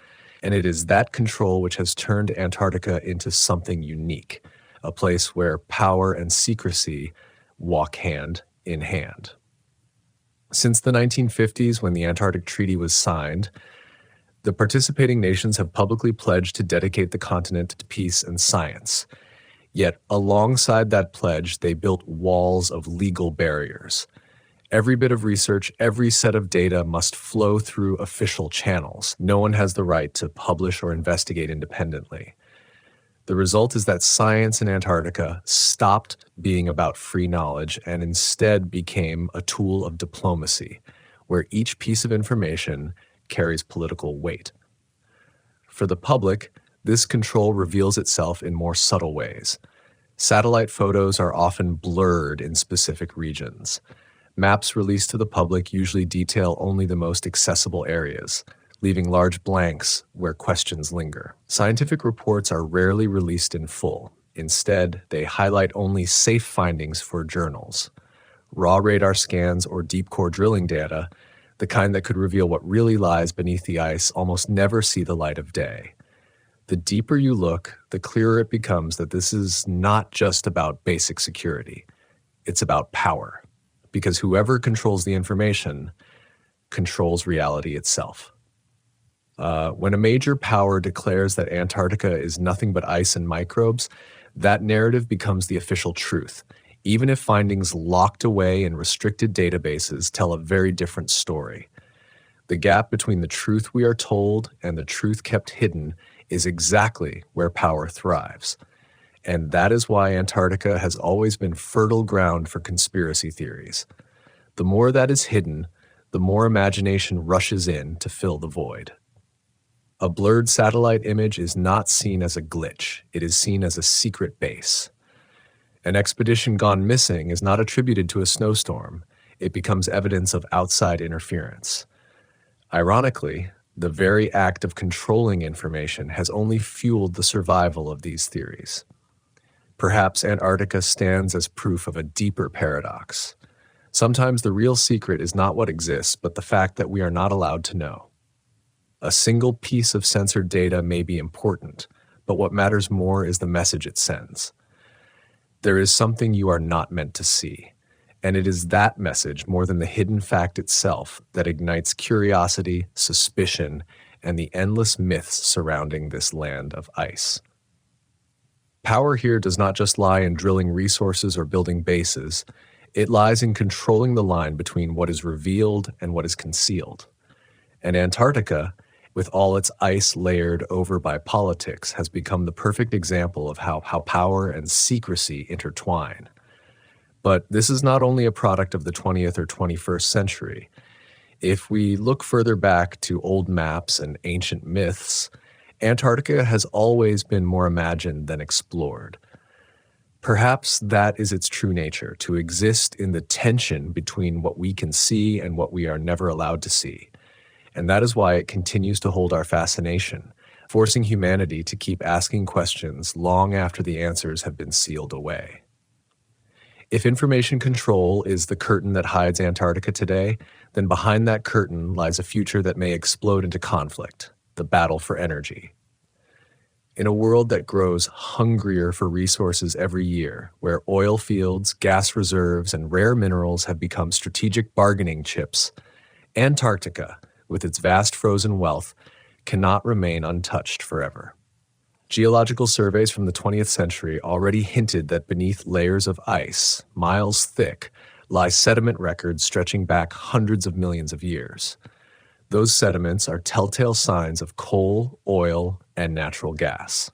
And it is that control which has turned Antarctica into something unique, a place where power and secrecy walk hand in hand. Since the 1950s, when the Antarctic Treaty was signed, the participating nations have publicly pledged to dedicate the continent to peace and science. Yet, alongside that pledge, they built walls of legal barriers. Every bit of research, every set of data must flow through official channels. No one has the right to publish or investigate independently. The result is that science in Antarctica stopped being about free knowledge and instead became a tool of diplomacy, where each piece of information carries political weight. For the public, this control reveals itself in more subtle ways. Satellite photos are often blurred in specific regions. Maps released to the public usually detail only the most accessible areas, leaving large blanks where questions linger. Scientific reports are rarely released in full. Instead, they highlight only safe findings for journals. Raw radar scans or deep core drilling data, the kind that could reveal what really lies beneath the ice, almost never see the light of day. The deeper you look, the clearer it becomes that this is not just about basic security. It's about power. Because whoever controls the information controls reality itself. When a major power declares that Antarctica is nothing but ice and microbes, that narrative becomes the official truth, even if findings locked away in restricted databases tell a very different story. The gap between the truth we are told and the truth kept hidden is exactly where power thrives. And that is why Antarctica has always been fertile ground for conspiracy theories. The more that is hidden, the more imagination rushes in to fill the void. A blurred satellite image is not seen as a glitch, it is seen as a secret base. An expedition gone missing is not attributed to a snowstorm, it becomes evidence of outside interference. Ironically, the very act of controlling information has only fueled the survival of these theories. Perhaps Antarctica stands as proof of a deeper paradox. Sometimes the real secret is not what exists, but the fact that we are not allowed to know. A single piece of censored data may be important, but what matters more is the message it sends. There is something you are not meant to see, and it is that message more than the hidden fact itself that ignites curiosity, suspicion, and the endless myths surrounding this land of ice. Power here does not just lie in drilling resources or building bases, it lies in controlling the line between what is revealed and what is concealed. And Antarctica, with all its ice layered over by politics, has become the perfect example of how power and secrecy intertwine. But this is not only a product of the 20th or 21st century. If we look further back to old maps and ancient myths, Antarctica has always been more imagined than explored. Perhaps that is its true nature, to exist in the tension between what we can see and what we are never allowed to see. And that is why it continues to hold our fascination, forcing humanity to keep asking questions long after the answers have been sealed away. If information control is the curtain that hides Antarctica today, then behind that curtain lies a future that may explode into conflict, the battle for energy. In a world that grows hungrier for resources every year, where oil fields, gas reserves, and rare minerals have become strategic bargaining chips, Antarctica, with its vast frozen wealth, cannot remain untouched forever. Geological surveys from the 20th century already hinted that beneath layers of ice, miles thick, lie sediment records stretching back hundreds of millions of years. Those sediments are telltale signs of coal, oil, and natural gas.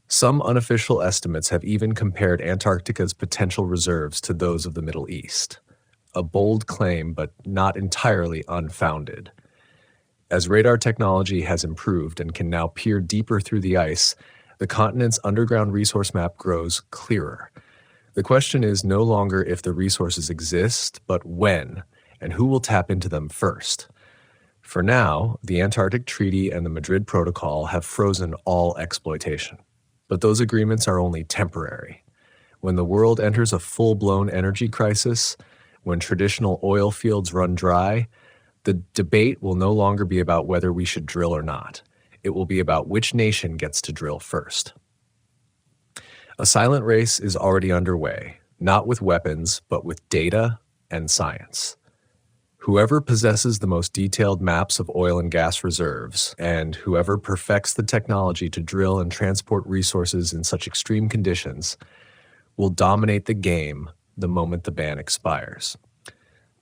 Some unofficial estimates have even compared Antarctica's potential reserves to those of the Middle East. A bold claim, but not entirely unfounded. As radar technology has improved and can now peer deeper through the ice, the continent's underground resource map grows clearer. The question is no longer if the resources exist, but when, and who will tap into them first. For now, the Antarctic Treaty and the Madrid Protocol have frozen all exploitation. But those agreements are only temporary. When the world enters a full-blown energy crisis, when traditional oil fields run dry, the debate will no longer be about whether we should drill or not. It will be about which nation gets to drill first. A silent race is already underway, not with weapons, but with data and science. Whoever possesses the most detailed maps of oil and gas reserves, and whoever perfects the technology to drill and transport resources in such extreme conditions, will dominate the game the moment the ban expires.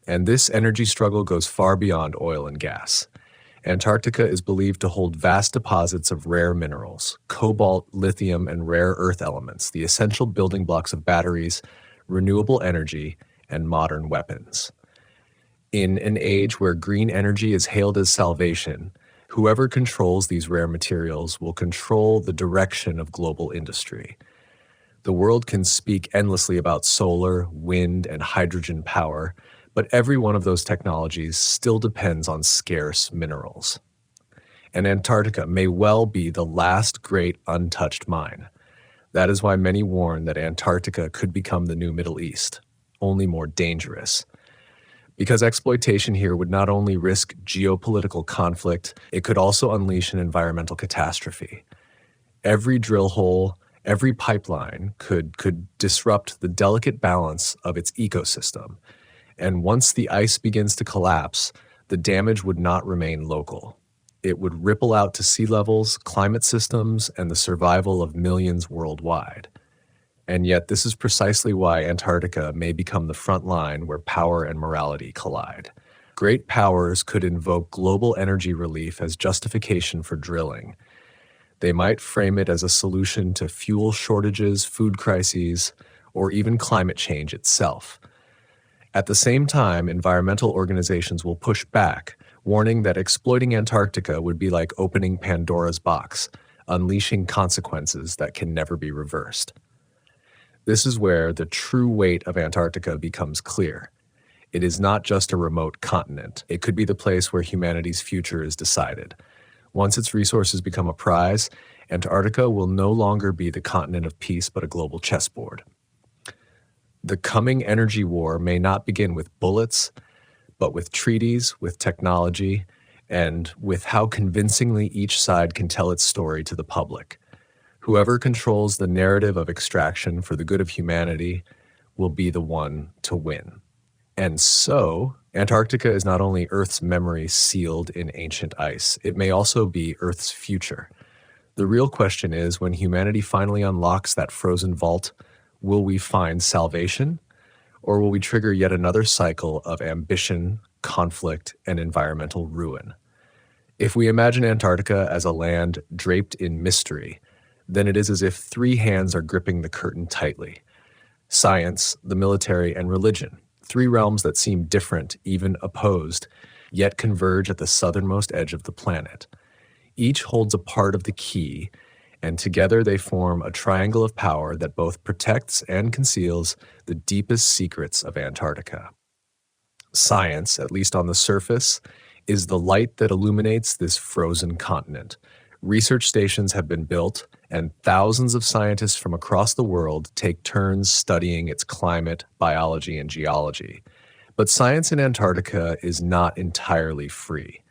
And this energy struggle goes far beyond oil and gas. Antarctica is believed to hold vast deposits of rare minerals, cobalt, lithium, and rare earth elements, the essential building blocks of batteries, renewable energy, and modern weapons. In an age where green energy is hailed as salvation, whoever controls these rare materials will control the direction of global industry. The world can speak endlessly about solar, wind, and hydrogen power, but every one of those technologies still depends on scarce minerals. And Antarctica may well be the last great untouched mine. That is why many warn that Antarctica could become the new Middle East, only more dangerous. Because exploitation here would not only risk geopolitical conflict, it could also unleash an environmental catastrophe. Every drill hole, every pipeline could disrupt the delicate balance of its ecosystem. And once the ice begins to collapse, the damage would not remain local. It would ripple out to sea levels, climate systems, and the survival of millions worldwide. And yet this is precisely why Antarctica may become the front line where power and morality collide. Great powers could invoke global energy relief as justification for drilling. They might frame it as a solution to fuel shortages, food crises, or even climate change itself. At the same time, environmental organizations will push back, warning that exploiting Antarctica would be like opening Pandora's box, unleashing consequences that can never be reversed. This is where the true weight of Antarctica becomes clear. It is not just a remote continent. It could be the place where humanity's future is decided. Once its resources become a prize, Antarctica will no longer be the continent of peace but a global chessboard. The coming energy war may not begin with bullets, but with treaties, with technology, and with how convincingly each side can tell its story to the public. Whoever controls the narrative of extraction for the good of humanity will be the one to win. And so, Antarctica is not only Earth's memory sealed in ancient ice, it may also be Earth's future. The real question is, when humanity finally unlocks that frozen vault, will we find salvation, or will we trigger yet another cycle of ambition, conflict, and environmental ruin? If we imagine Antarctica as a land draped in mystery, then it is as if three hands are gripping the curtain tightly. Science, the military, and religion, three realms that seem different, even opposed, yet converge at the southernmost edge of the planet. Each holds a part of the key, and together they form a triangle of power that both protects and conceals the deepest secrets of Antarctica. Science, at least on the surface, is the light that illuminates this frozen continent. Research stations have been built, and thousands of scientists from across the world take turns studying its climate, biology, and geology. But science in Antarctica is not entirely free.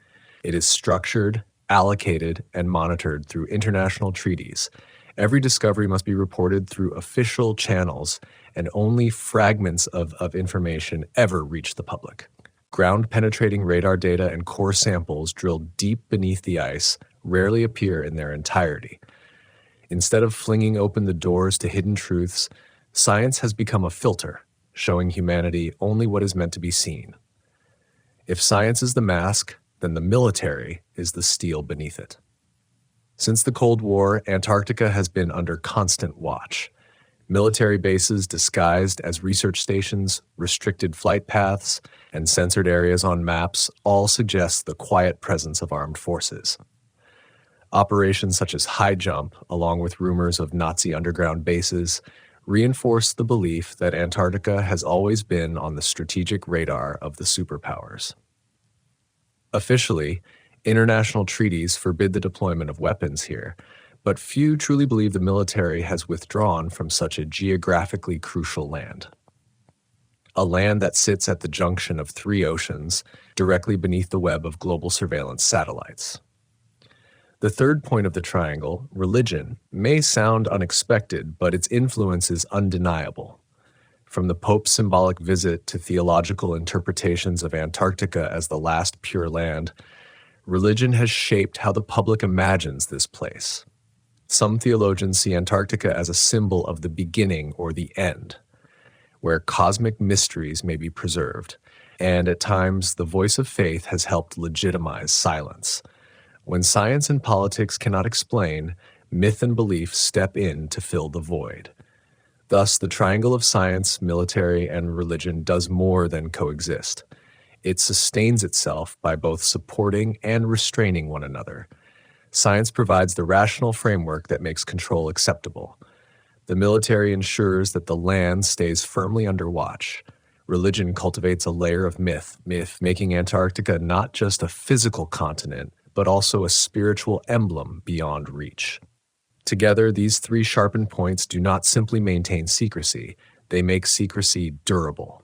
It is structured, allocated, and monitored through international treaties. Every discovery must be reported through official channels, and only fragments of information ever reach the public. Ground-penetrating radar data and core samples drilled deep beneath the ice rarely appear in their entirety. Instead of flinging open the doors to hidden truths, science has become a filter, showing humanity only what is meant to be seen. If science is the mask, then the military is the steel beneath it. Since the Cold War, Antarctica has been under constant watch. Military bases disguised as research stations, restricted flight paths, and censored areas on maps all suggest the quiet presence of armed forces. Operations such as High Jump, along with rumors of Nazi underground bases, reinforce the belief that Antarctica has always been on the strategic radar of the superpowers. Officially, international treaties forbid the deployment of weapons here, but few truly believe the military has withdrawn from such a geographically crucial land. A land that sits at the junction of three oceans, directly beneath the web of global surveillance satellites. The third point of the triangle, religion, may sound unexpected, but its influence is undeniable. From the Pope's symbolic visit to theological interpretations of Antarctica as the last pure land, religion has shaped how the public imagines this place. Some theologians see Antarctica as a symbol of the beginning or the end, where cosmic mysteries may be preserved, and at times the voice of faith has helped legitimize silence. When science and politics cannot explain, myth and belief step in to fill the void. Thus, the triangle of science, military, and religion does more than coexist. It sustains itself by both supporting and restraining one another. Science provides the rational framework that makes control acceptable. The military ensures that the land stays firmly under watch. Religion cultivates a layer of myth, making Antarctica not just a physical continent, but also a spiritual emblem beyond reach. Together, these three sharpened points do not simply maintain secrecy, they make secrecy durable.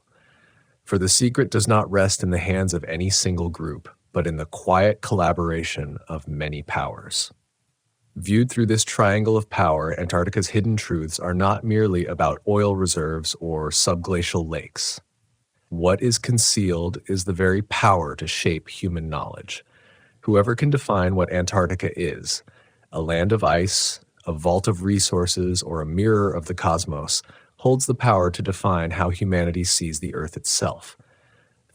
For the secret does not rest in the hands of any single group, but in the quiet collaboration of many powers. Viewed through this triangle of power, Antarctica's hidden truths are not merely about oil reserves or subglacial lakes. What is concealed is the very power to shape human knowledge. Whoever can define what Antarctica is, a land of ice, a vault of resources, or a mirror of the cosmos, holds the power to define how humanity sees the Earth itself.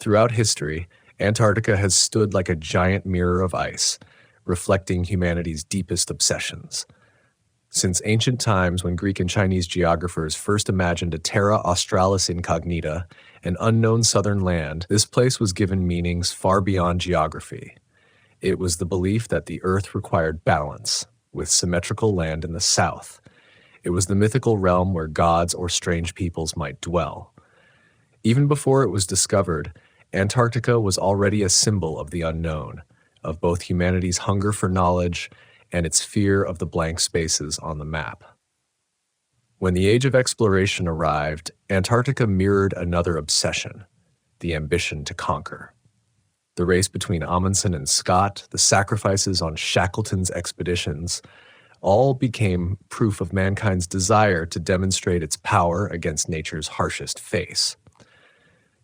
Throughout history, Antarctica has stood like a giant mirror of ice, reflecting humanity's deepest obsessions. Since ancient times, when Greek and Chinese geographers first imagined a terra australis incognita, an unknown southern land, this place was given meanings far beyond geography. It was the belief that the earth required balance, with symmetrical land in the south. It was the mythical realm where gods or strange peoples might dwell. Even before it was discovered, Antarctica was already a symbol of the unknown, of both humanity's hunger for knowledge and its fear of the blank spaces on the map. When the age of exploration arrived, Antarctica mirrored another obsession, the ambition to conquer. The race between Amundsen and Scott, the sacrifices on Shackleton's expeditions, all became proof of mankind's desire to demonstrate its power against nature's harshest face.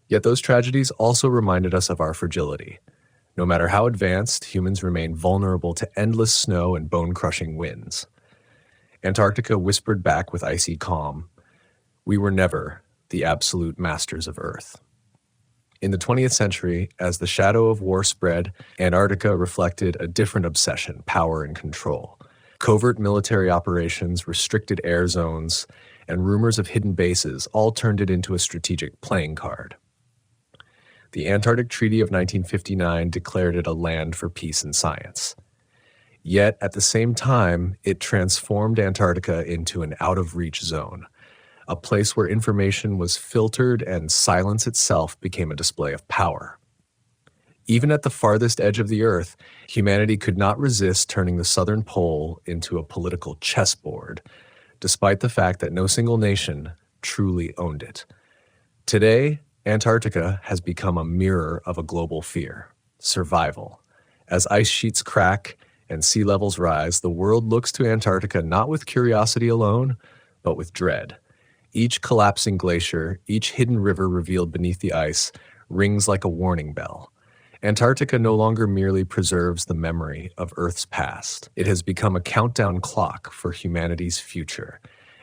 Yet those tragedies also reminded us of our fragility. No matter how advanced, humans remain vulnerable to endless snow and bone-crushing winds. Antarctica whispered back with icy calm, "We were never the absolute masters of Earth." In the 20th century, as the shadow of war spread, Antarctica reflected a different obsession, power and control. Covert military operations, restricted air zones, and rumors of hidden bases all turned it into a strategic playing card. The Antarctic Treaty of 1959 declared it a land for peace and science. Yet, at the same time, it transformed Antarctica into an out-of-reach zone, a place where information was filtered and silence itself became a display of power. Even at the farthest edge of the Earth, humanity could not resist turning the southern pole into a political chessboard, despite the fact that no single nation truly owned it. Today, Antarctica has become a mirror of a global fear, survival. As ice sheets crack and sea levels rise, the world looks to Antarctica not with curiosity alone, but with dread. Each collapsing glacier, each hidden river revealed beneath the ice, rings like a warning bell. Antarctica no longer merely preserves the memory of Earth's past. It has become a countdown clock for humanity's future.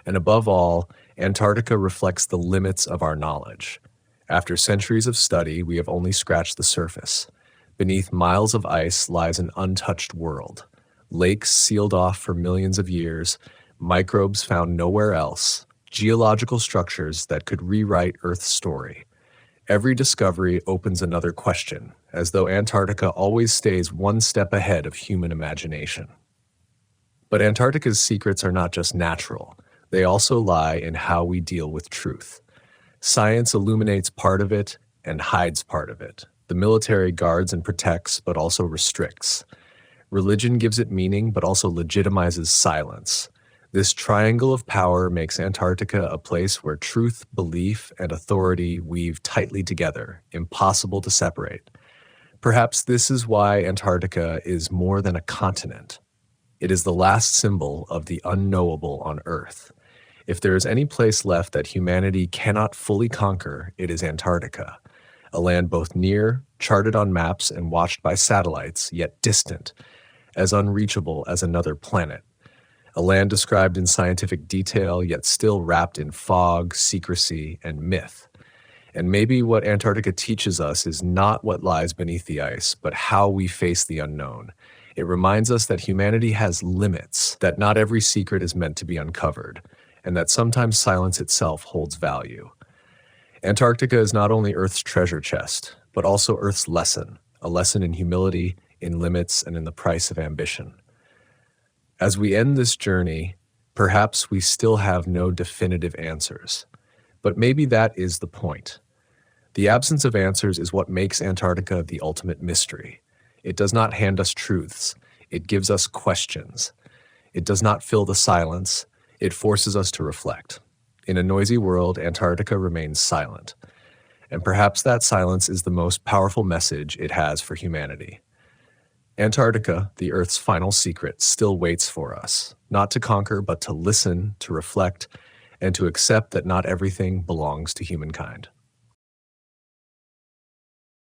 And above all, Antarctica reflects the limits of our knowledge. After centuries of study, we have only scratched the surface. Beneath miles of ice lies an untouched world. Lakes sealed off for millions of years, microbes found nowhere else, geological structures that could rewrite Earth's story. Every discovery opens another question, as though Antarctica always stays one step ahead of human imagination. But Antarctica's secrets are not just natural. They also lie in how we deal with truth. Science illuminates part of it and hides part of it. The military guards and protects, but also restricts. Religion gives it meaning, but also legitimizes silence. This triangle of power makes Antarctica a place where truth, belief, and authority weave tightly together, impossible to separate. Perhaps this is why Antarctica is more than a continent. It is the last symbol of the unknowable on Earth. If there is any place left that humanity cannot fully conquer, it is Antarctica, a land both near, charted on maps and watched by satellites, yet distant, as unreachable as another planet. A land described in scientific detail, yet still wrapped in fog, secrecy, and myth. And maybe what Antarctica teaches us is not what lies beneath the ice, but how we face the unknown. It reminds us that humanity has limits, that not every secret is meant to be uncovered, and that sometimes silence itself holds value. Antarctica is not only Earth's treasure chest, but also Earth's lesson, a lesson in humility, in limits, and in the price of ambition. As we end this journey, perhaps we still have no definitive answers, but maybe that is the point. The absence of answers is what makes Antarctica the ultimate mystery. It does not hand us truths, it gives us questions. It does not fill the silence, it forces us to reflect. In a noisy world, Antarctica remains silent, and perhaps that silence is the most powerful message it has for humanity. Antarctica, the Earth's final secret, still waits for us, not to conquer, but to listen, to reflect, and to accept that not everything belongs to humankind.